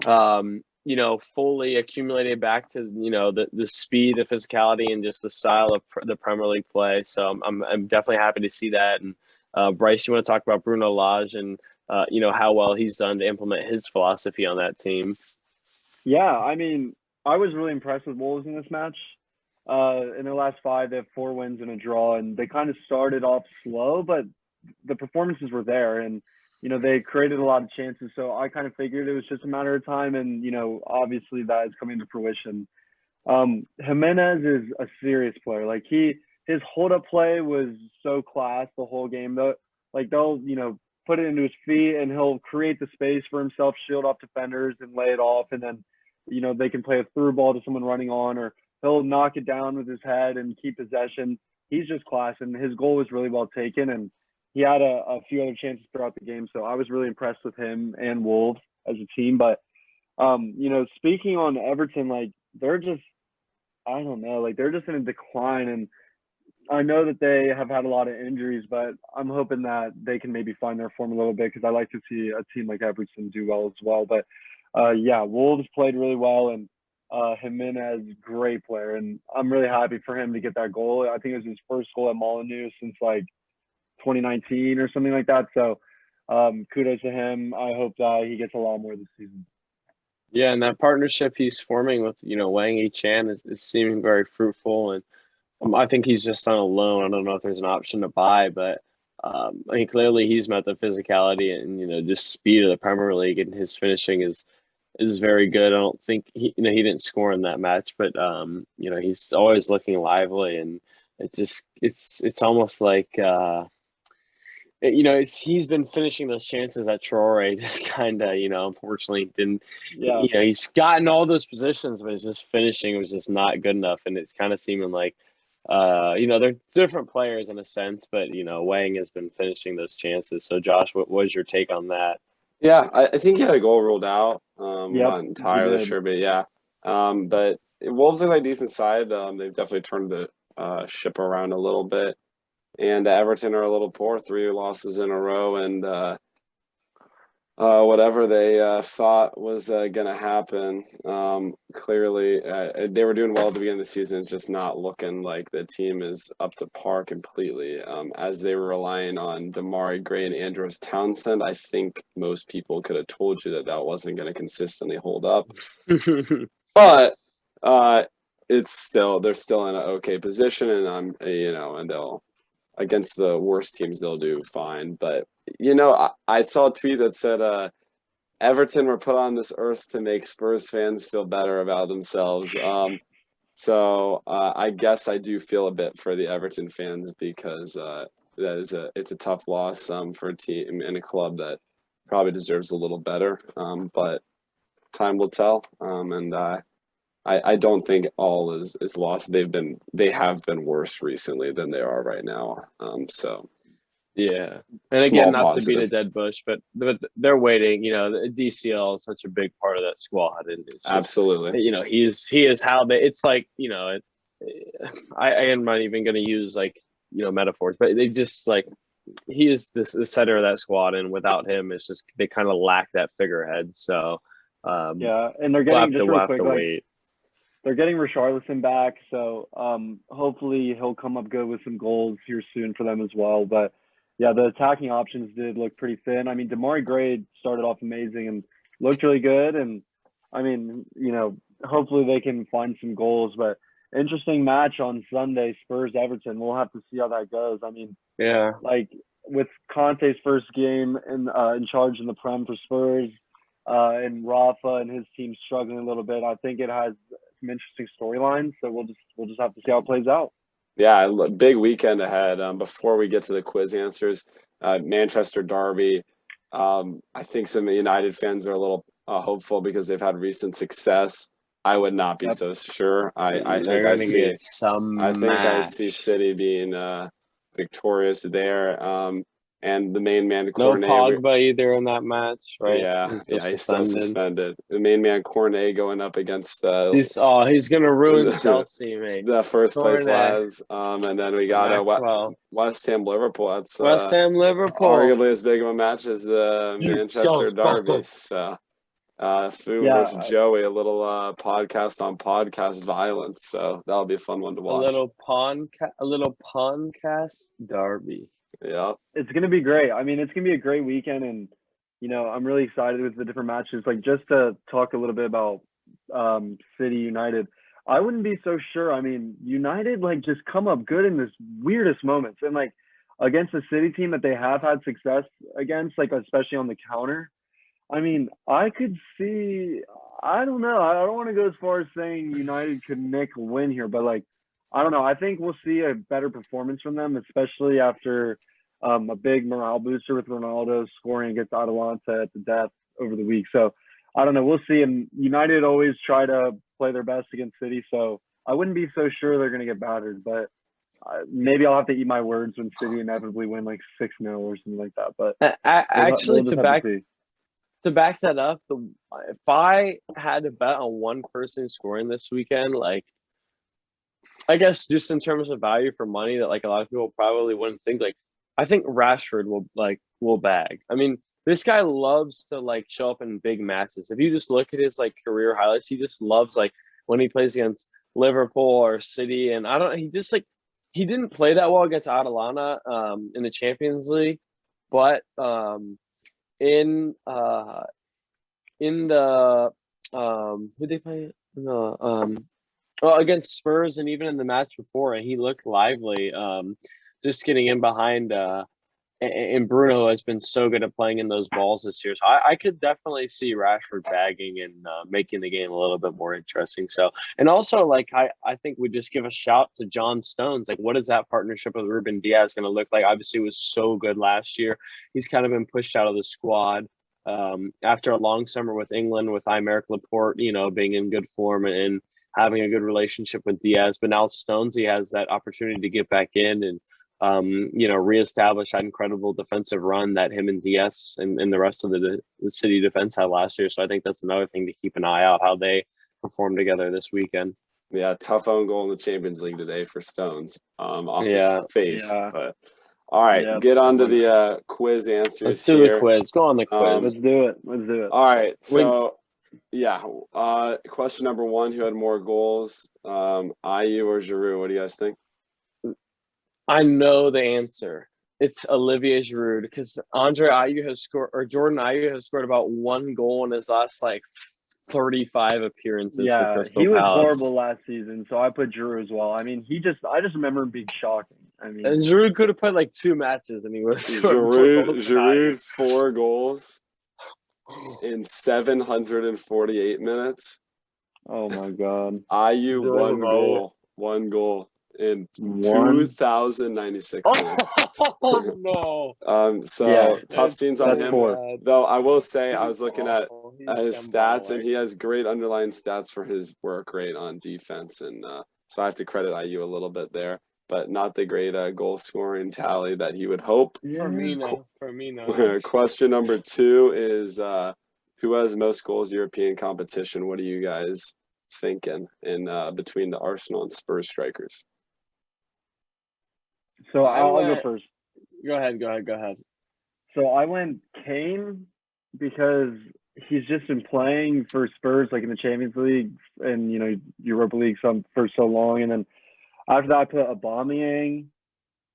fully accumulated back to, the speed, the physicality, and just the style of the Premier League play. So I'm definitely happy to see that. And Bryce, you want to talk about Bruno Lage and, how well he's done to implement his philosophy on that team? Yeah, I mean, I was really impressed with Wolves in this match. In their last 5, they have 4 wins and a draw, and they kind of started off slow, but the performances were there, and they created a lot of chances. So I kind of figured it was just a matter of time, and obviously that is coming to fruition. Jimenez is a serious player. Like his hold-up play was so class the whole game. They'll put it into his feet, and he'll create the space for himself, shield off defenders, and lay it off, and then they can play a through ball to someone running on, or he'll knock it down with his head and keep possession. He's just class, and his goal was really well taken, and he had a few other chances throughout the game. So I was really impressed with him and Wolves as a team. But speaking on Everton, like they're just, I don't know, like they're just in a decline, and I know that they have had a lot of injuries, but I'm hoping that they can maybe find their form a little bit because I like to see a team like Everton do well as well. But Wolves played really well, and Jimenez, great player, and I'm really happy for him to get that goal. I think it was his first goal at Molineux since like 2019 or something like that. So kudos to him. I hope that he gets a lot more this season. Yeah, and that partnership he's forming with, Wang Yi-chan is seeming very fruitful, and I think he's just on a loan. I don't know if there's an option to buy, but I mean, clearly he's met the physicality and just speed of the Premier League, and his finishing is very good. I don't think he didn't score in that match, but he's always looking lively, and it's almost like he's been finishing those chances that Traore just kind of unfortunately didn't. Yeah. He's gotten all those positions, but his just finishing was just not good enough, and it's kind of seeming like they're different players in a sense, but Wang has been finishing those chances. So Josh, what was your take on that? Yeah, I think he had a goal ruled out. Not He entirely did. sure, but yeah. But Wolves look like a decent side. They've definitely turned the ship around a little bit. And Everton are a little poor, 3 losses in a row, and whatever they thought was going to happen. Clearly, they were doing well at the beginning of the season. It's just not looking like the team is up to par completely. As they were relying on Damari Gray and Andros Townsend, I think most people could have told you that wasn't going to consistently hold up. But they're still in an okay position, and and they'll. Against the worst teams, they'll do fine. But, I saw a tweet that said Everton were put on this earth to make Spurs fans feel better about themselves. So I guess I do feel a bit for the Everton fans because it's a tough loss for a team and a club that probably deserves a little better. But time will tell. And I don't think all is lost. They have been worse recently than they are right now. Yeah, and again, not to beat a dead bush, but they're waiting. The DCL is such a big part of that squad, and it's just, absolutely. He is how they. It's like I am not even going to use metaphors, but they just like he is the center of that squad, and without him, it's just they kind of lack that figurehead. So and they're getting we'll have to wait. They're getting Richarlison back, so hopefully he'll come up good with some goals here soon for them as well. But yeah, the attacking options did look pretty thin. I mean, Damari Gray started off amazing and looked really good, and I mean, hopefully they can find some goals. But interesting match on Sunday, Spurs Everton. We'll have to see how that goes. I mean, yeah, like with Conte's first game in charge in the Prem for Spurs, and Rafa and his team struggling a little bit. I think it has some interesting storylines, so we'll just have to see how it plays out. Yeah, big weekend ahead. Before we get to the quiz answers, Manchester derby. I think some United fans are a little hopeful because they've had recent success. I would not be so sure. I think I see City being victorious there. And the main man Cornet. No Pogba either in that match, right? Yeah, he's still suspended. The main man Cornet going up against. He's gonna ruin Chelsea, mate. The first place lads. And then we got West Ham Liverpool. That's West Ham Liverpool, arguably as big of a match as the Manchester derby. So, Fu versus Joey, a little podcast on podcast violence. So that'll be a fun one to watch. A little podcast derby. Yeah, it's gonna be great. I mean, it's gonna be a great weekend, and I'm really excited with the different matches. Like, just to talk a little bit about City United, I wouldn't be so sure. I mean, United just come up good in this weirdest moments, and against the City team that they have had success against, especially on the counter. I mean, I could see. I don't know. I don't want to go as far as saying United could nick a win here, but I don't know. I think we'll see a better performance from them, especially after a big morale booster with Ronaldo scoring against Atalanta at the death over the week. So I don't know. We'll see. And United always try to play their best against City. So I wouldn't be so sure they're going to get battered, but maybe I'll have to eat my words when City inevitably win like 6-0 or something like that. But Actually, we'll just have to back that up, if I had to bet on one person scoring this weekend, like I guess just in terms of value for money that like a lot of people probably wouldn't think, like I think Rashford will bag. I mean, this guy loves to like show up in big matches. If you just look at his like career highlights, he just loves like when he plays against Liverpool or City, and he didn't play that well against Atalanta in the Champions League, but in the who they play in the well, against Spurs and even in the match before, he looked lively. Just getting in behind and Bruno has been so good at playing in those balls this year. So I could definitely see Rashford bagging and making the game a little bit more interesting. So, and also like I think we just give a shout to John Stones. Like, what is that partnership with Ruben Diaz going to look like? Obviously, it was so good last year. He's kind of been pushed out of the squad after a long summer with England, with Aymeric Laporte, being in good form and having a good relationship with Diaz. But now Stones, he has that opportunity to get back in and reestablish that incredible defensive run that him and Diaz and the rest of the City defense had last year. So I think that's another thing to keep an eye out, how they perform together this weekend. Yeah, tough own goal in the Champions League today for Stones off his face. Yeah. But all right, get on to the quiz answers. Let's do the quiz. Go on the quiz. Let's do it. All right, so question number 1: who had more goals, Ayew or Giroud? What do you guys think? I know the answer. It's Olivier Giroud because Jordan Ayew has scored about 1 goal in his last 35 appearances for Crystal Palace. He was horrible last season, so I put Giroud as well. I mean, I just remember him being shocking. I mean, and Giroud could have played 2 matches and he would have scored Giroud 4 goals in 748 minutes. Oh my God. Ayew 1 goal in 2,096 minutes. Oh no! Tough scenes on him. Though I will say, I was looking at his stats, and he has great underlying stats for his work rate on defense, and so I have to credit Ayew a little bit there, but not the great goal scoring tally that he would hope. For me, no. Question number 2 is who has most goals European competition? What are you guys thinking in between the Arsenal and Spurs strikers? So I'll go first. Go ahead. So I went Kane because he's just been playing for Spurs in the Champions League and Europa League for so long, and then after that I put Aubameyang,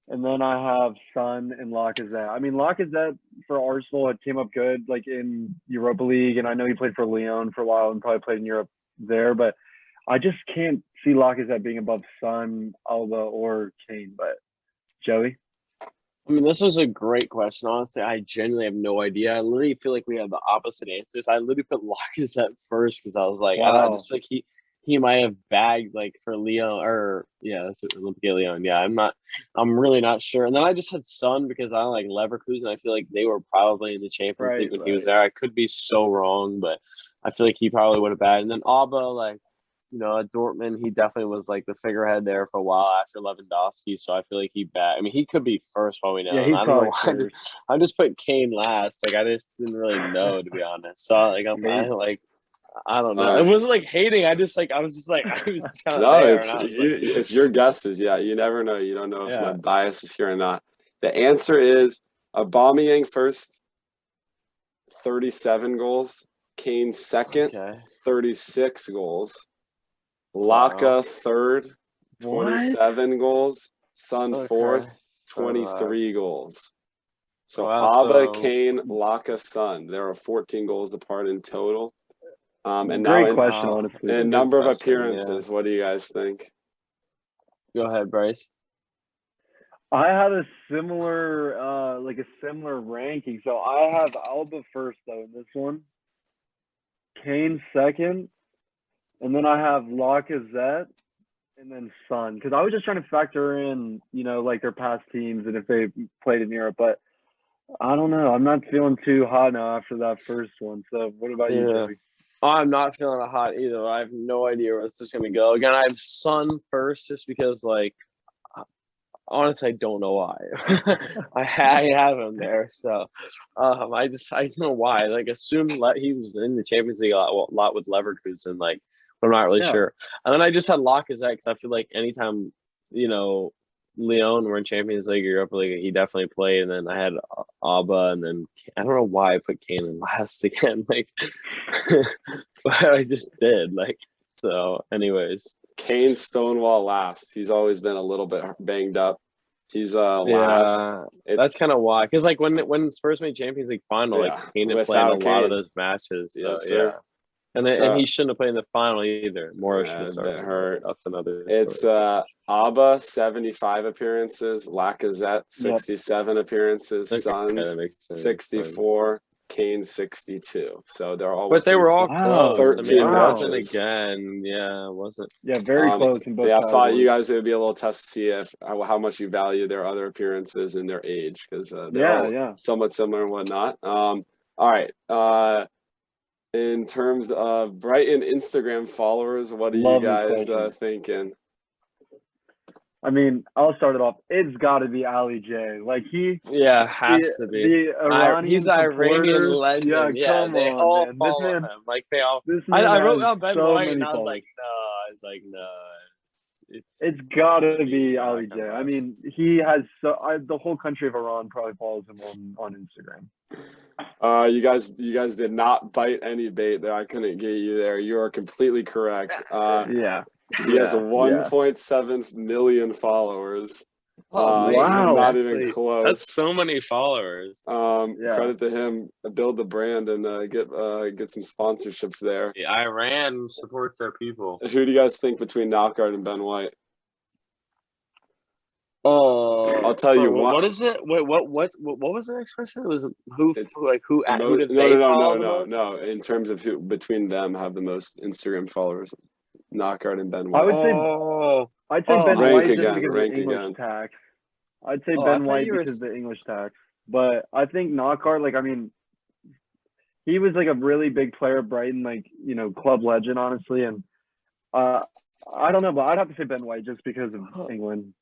and then I have Son and Lacazette. I mean, Lacazette for Arsenal had came up good in Europa League, and I know he played for Lyon for a while and probably played in Europe there, but I just can't see Lacazette being above Son, Alba, or Kane. But Joey? I mean, this was a great question. Honestly, I genuinely have no idea. I literally feel like we have the opposite answers. I literally put Lacazette first because I was like, wow. I just feel like he might have bagged for Lyon that's Olympique Lyon. Yeah, I'm really not sure. And then I just had Son because I like Leverkusen. I feel like they were probably in the Champions League when he was there. I could be so wrong, but I feel like he probably would have bagged. And then Alba, at Dortmund, he definitely was the figurehead there for a while after Lewandowski. So I feel like he he could be first while we know. Yeah, I don't know why I just put Kane last. I just didn't really know, to be honest. So I don't know. It wasn't hating. I was just kind of there. It's your guesses. Yeah, you never know. You don't know if my bias is here or not. The answer is Aubameyang first, 37 goals. Kane second, 36 goals. Laka third, 27 goals. Son fourth, 23 goals. So Abba, Kane, Laka, Son. There are 14 goals apart in total. And great question, honestly. And number of appearances. What do you guys think? Go ahead, Bryce. I had a similar ranking. So I have Alba first though in this one. Kane second. And then I have Lacazette and then Son. Because I was just trying to factor in, their past teams and if they played in Europe. But I don't know. I'm not feeling too hot now after that first one. So what about you, Joey? I'm not feeling it hot either. I have no idea where this is going to go. Again, I have Sun first just because, like, honestly, I don't know why. I have him there. So I don't know why. Like, assumed he was in the Champions League a lot with Leverkusen, like, but I'm not really sure. And then I just had Lacazette because I feel like anytime, Lyon were in Champions League or Europa League, he definitely played. And then I had Abba, and then I don't know why I put Kane in last again. Like, but I just did. Like, so anyways. Kane Stonewall last. He's always been a little bit banged up. He's last. Yeah, that's kind of why. Because like when Spurs made Champions League final, like Kane had played a lot of those matches. So, yes, sir. Yeah. And he shouldn't have played in the final either. Morris should have started. Hurt. That's another. It's Abba 75 appearances, Lacazette 67 appearances, Son 64, Kane 62. So they're all. But they were all close. 13 wasn't again. Yeah, it wasn't. Yeah, very close in both. Yeah, I thought you guys it would be a little test to see how much you value their other appearances and their age, because they're all somewhat similar and whatnot. All right. In terms of Brighton Instagram followers, what are you guys thinking? I mean, I'll start it off. It's got to be Ali J. Like has to be. He's an Iranian legend. Yeah, they all follow him. Like they all. I wrote down Ben White, and I was like, no. It's got to be Ali J. I mean, he has the whole country of Iran probably follows him on Instagram. You guys did not bite any bait there. I couldn't get you there. You are completely correct. He has 1.7 million followers. Wow. Not even close. That's so many followers. Credit to him. Build the brand and get some sponsorships there. Iran supports their people. Who do you guys think between Knockaert and Ben White? I'll tell you what. What is it? Wait, what was the next question? It was who did No. In terms of who between them have the most Instagram followers, Knockaert and Ben White. I'd say Ben White again, because of the English tax. I'd say Ben White because of the English tax. But I think Knockaert, like, I mean, he was like a really big player at Brighton, like, club legend, honestly. And I don't know, but I'd have to say Ben White just because of England.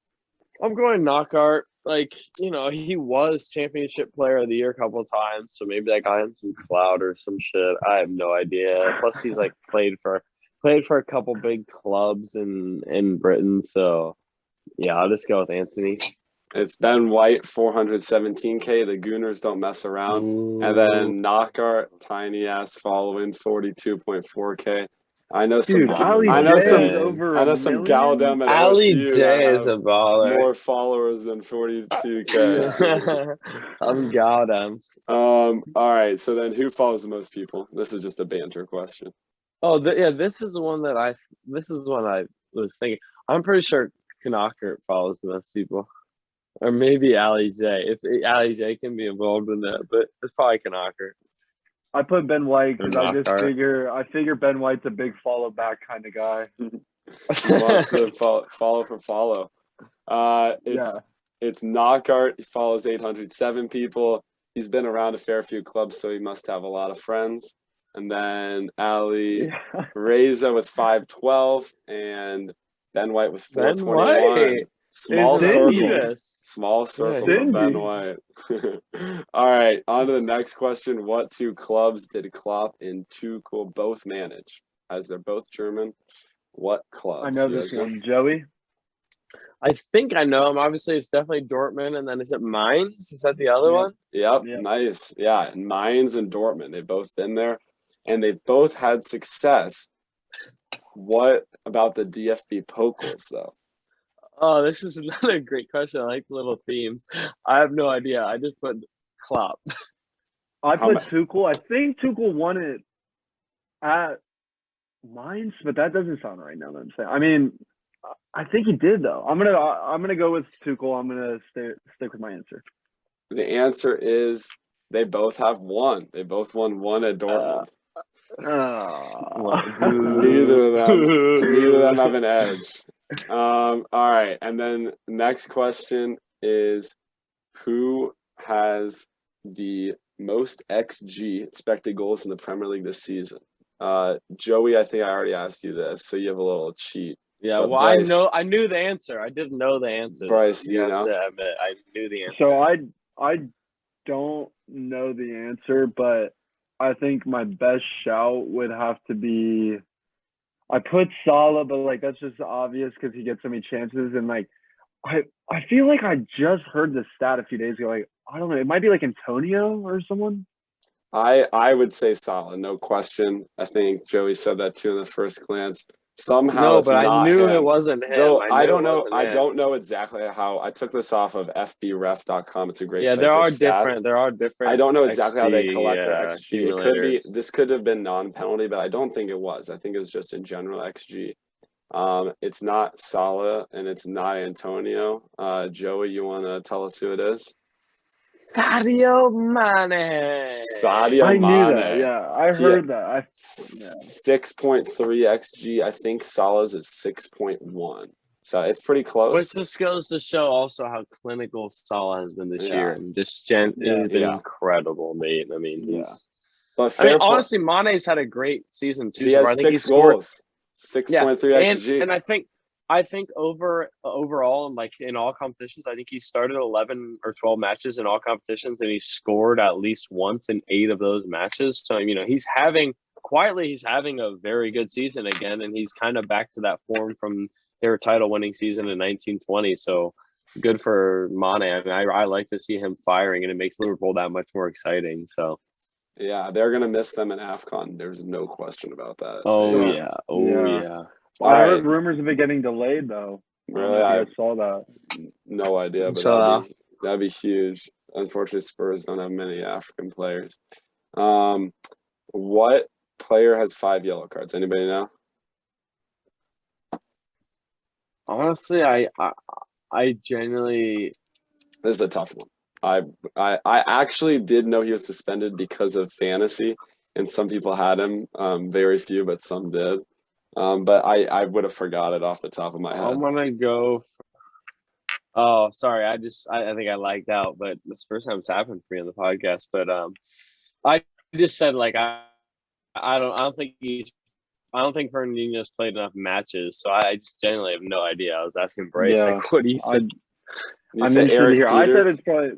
I'm going Knockaert. Like, he was championship player of the year a couple of times, so maybe that got him some clout or some shit. I have no idea. Plus, he's like played for a couple big clubs in Britain. So, yeah, I'll just go with Anthony. It's Ben White, 417K. The Gooners don't mess around. Ooh. And then Knockaert, tiny ass following, 42.4K. I know some Galdem at Ali OSU J is a baller. More followers than 42K. I'm Galdem. All right. So then, who follows the most people? This is just a banter question. Oh, this is the one that I was thinking. I'm pretty sure Knockaert follows the most people, or maybe Ali J. If Ali J can be involved in that, but it's probably Knockaert. I put Ben White because I figure Ben White's a big follow back kind of guy. He wants to follow for follow. It's Knockaert. He follows 807 people. He's been around a fair few clubs, so he must have a lot of friends. And then Ali Reza with 512 and Ben White with 421. Small circle for Ben White. All right, on to the next question. What two clubs did Klopp and Tuchel both manage? As they're both German, what clubs? I know this one, Joey. I think I know him. Obviously, it's definitely Dortmund, and then is it Mainz? Is that the other one? Yep, nice. Yeah, Mainz and Dortmund. They've both been there, and they've both had success. What about the DFB Pokals, though? Oh, this is another great question. I like the little themes. I have no idea. I just put Klopp. I put Tuchel. I think Tuchel won it at Mainz, but that doesn't sound right now that I'm saying. I mean, I think he did though. I'm gonna go with Tuchel. I'm gonna stick with my answer. The answer is they both have one. They both won one at Dortmund. Neither of them have an edge. All right, and then next question is who has the most XG expected goals in the Premier League this season? Joey, I think I already asked you this, so you have a little cheat. Yeah, But well, Bryce, I knew the answer. I didn't know the answer. Bryce, you you have know? to admit, I knew the answer. So I don't know the answer, but I think my best shout would have to be. I put Salah, but like that's just obvious because he gets so many chances, and like I feel like I just heard the stat a few days ago. Like I don't know, it might be like Antonio or someone. I would say Salah, no question. I think Joey said that too in the first glance. Somehow No, it's but I not knew him. it wasn't him. Joe, I I knew don't it know. wasn't I him. don't know exactly how. I took this off of fbref.com. It's a great Yeah, site there for are stats. different. There are different. I don't know exactly how they XG, collect their XG. It could be. accumulators. This could have been non-penalty, but I don't think it was. I think it was just in general XG. It's not Salah and it's not Antonio. Joey, you want to tell us who it is? Sadio Mane. Sadio I Mane. knew that. Yeah, I heard that. 6.3 XG. I think Salah's is 6.1. So it's pretty close. Which just goes to show also how clinical Salah has been this Yeah. year, and just has been Yeah. incredible, mate. I mean, he's. But I mean, honestly, Mane's had a great season too. He So has I think 6 goals, 6.3 XG, and I think overall, and like in all competitions, I think he started 11 or 12 matches in all competitions, and he scored at least once in 8 of those matches. So you know, he's having a very good season again, and he's kind of back to that form from their title-winning season in 1920. So good for Mane. I mean, I like to see him firing, and it makes Liverpool that much more exciting. So. Yeah, they're gonna miss them in AFCON. There's no question about that. Oh Yeah. yeah. I heard rumors of it getting delayed though. Really, I saw that. No idea, but So, that'd be huge. Unfortunately, Spurs don't have many African players. What player has 5 yellow cards? Anybody know? honestly, I genuinely. This is a tough one. I actually did know he was suspended because of fantasy, and some people had him. Very few, but some did. But I would have forgot it off the top of my head. I'm gonna go. Oh, sorry. I think I lagged out, but it's the first time it's happened for me on the podcast. But I just said like I don't think Fernandinho's played enough matches, so I just genuinely have no idea. I was asking Bryce like, what do you think? You I'm said interested Eric to hear. I Peters? said it's probably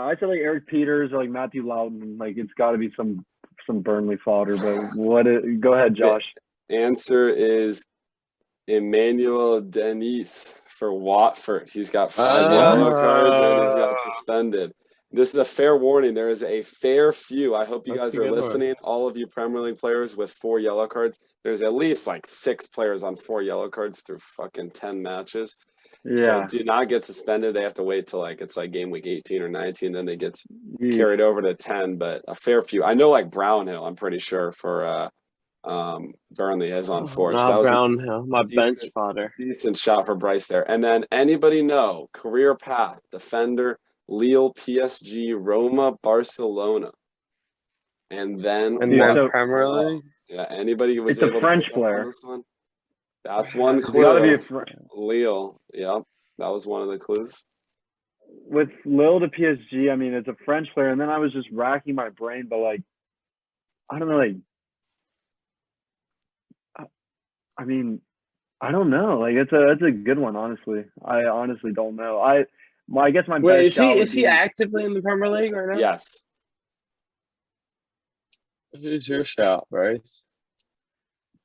I said like Eric Peters or like Matthew Loudon. Like it's got to be some Burnley fodder. But go ahead, Josh. Answer is Emmanuel Denise for Watford. He's got 5 yellow cards and he's got suspended. This is a fair warning. There is a fair few. I hope you guys are listening. All of you Premier League players with 4 yellow cards. There's at least like 6 players on 4 yellow cards through fucking 10 matches. Yeah. So do not get suspended. They have to wait till like it's like game week 18 or 19, then they get carried over to 10. But a fair few. I know like Brownhill, I'm pretty sure for Burnley is on 4. So that was Brownhill, my bench fodder. Decent shot for Bryce there. And then anybody know career path defender Lille, PSG, Roma, Barcelona, and then Premier League. Yeah, anybody was it's able a French to player. on this one? That's one It's clue. got to be a Lille. Yeah, that was one of the clues. With Lille to PSG, I mean, it's a French player. And then I was just racking my brain, but like, I don't know, like, I mean, I don't know. Like, it's a good one, honestly. I honestly don't know. I guess my best is he actively in the Premier League right now? Yes. Who's your shout, Bryce?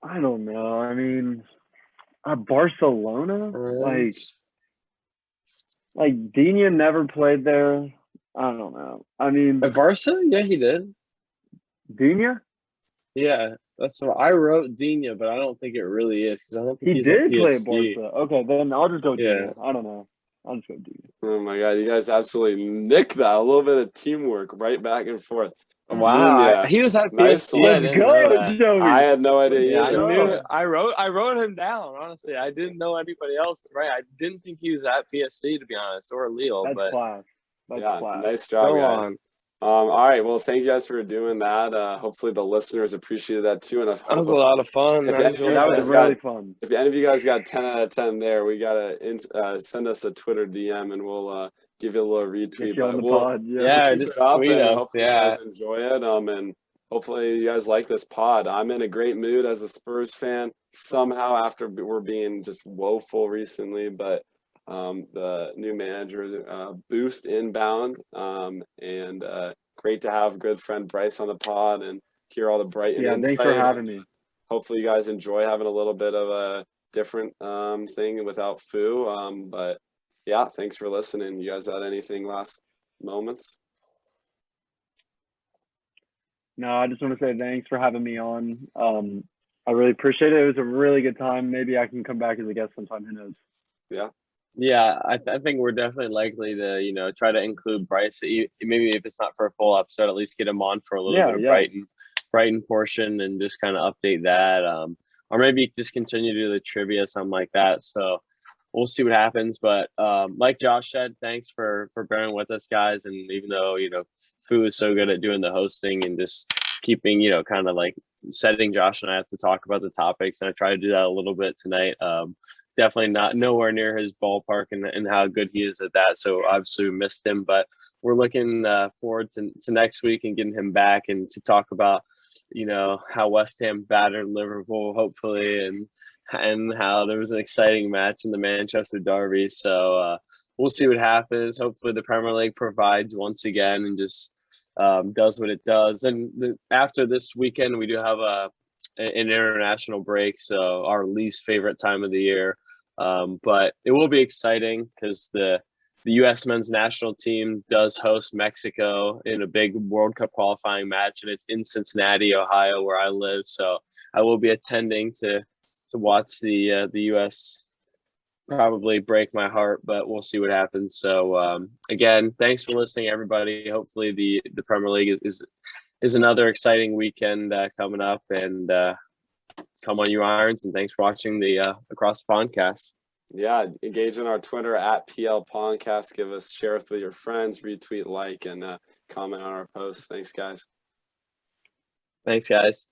I don't know. I mean, Barcelona, like Digne never played there. I don't know. I mean, At Barca? Yeah, he did. Digne? Yeah, that's what I wrote. Digne, but I don't think it really is because I don't think He he's did play at PSG. Barca. Okay, then I'll just go Digne. Yeah. I don't know. I'll just go Digne. Oh my God, you guys absolutely nicked that. A little bit of teamwork, right back and forth. Wow, he was at Nice PSG. one. I didn't know that. Joey. I had no idea. Yeah, either. I knew. I wrote him down. Honestly, I didn't know anybody else. Right, I didn't think he was at PSG to be honest, or Lille. That's but class. That's class. Nice job, go guys. on. All right, well, thank you guys for doing that. Hopefully, the listeners appreciated that too. And That was a lot of fun. If I any of you enjoyed That that. was really fun. If any of you guys got 10 out of 10 there, we gotta send us a Twitter DM and we'll give you a little retweet. Get you on the we'll, pod. Yeah, keep just it up tweet and us. hopefully Yeah. you guys enjoy it. And hopefully you guys like this pod. I'm in a great mood as a Spurs fan somehow after we're being just woeful recently, but the new manager boost inbound, and great to have good friend Bryce on the pod and hear all the Brighton Yeah, insight. thanks for having me. Hopefully you guys enjoy having a little bit of a different thing without Foo. But yeah, thanks for listening. You guys had anything last moments? No, I just want to say thanks for having me on. I really appreciate it. It was a really good time. Maybe I can come back as a guest sometime. Who knows? Yeah, I think we're definitely likely to, try to include Bryce. Maybe if it's not for a full episode, at least get him on for a little bit of Brighton portion and just kind of update that. Or maybe just continue to do the trivia, something like that. So we'll see what happens. But like Josh said, thanks for bearing with us, guys. And even though, Fu is so good at doing the hosting and just keeping, kind of like setting Josh and I have to talk about the topics. And I try to do that a little bit tonight. Definitely not nowhere near his ballpark and how good he is at that. So obviously we missed him, but we're looking forward to next week and getting him back and to talk about, how West Ham battered Liverpool, hopefully, and how there was an exciting match in the Manchester Derby. So we'll see what happens. Hopefully the Premier League provides once again and just does what it does. And after this weekend, we do have an international break, so our least favorite time of the year. But it will be exciting because the U.S. men's national team does host Mexico in a big World Cup qualifying match, and it's in Cincinnati, Ohio, where I live. So I will be attending to watch the U.S. probably break my heart, but we'll see what happens. So again, thanks for listening, everybody. Hopefully the Premier League is another exciting weekend coming up, and come on you Irons, and thanks for watching the Across the Pondcast. Yeah, engage in our Twitter at PL Pondcast. Share with your friends, retweet, like, and comment on our posts. Thanks, guys. Thanks, guys.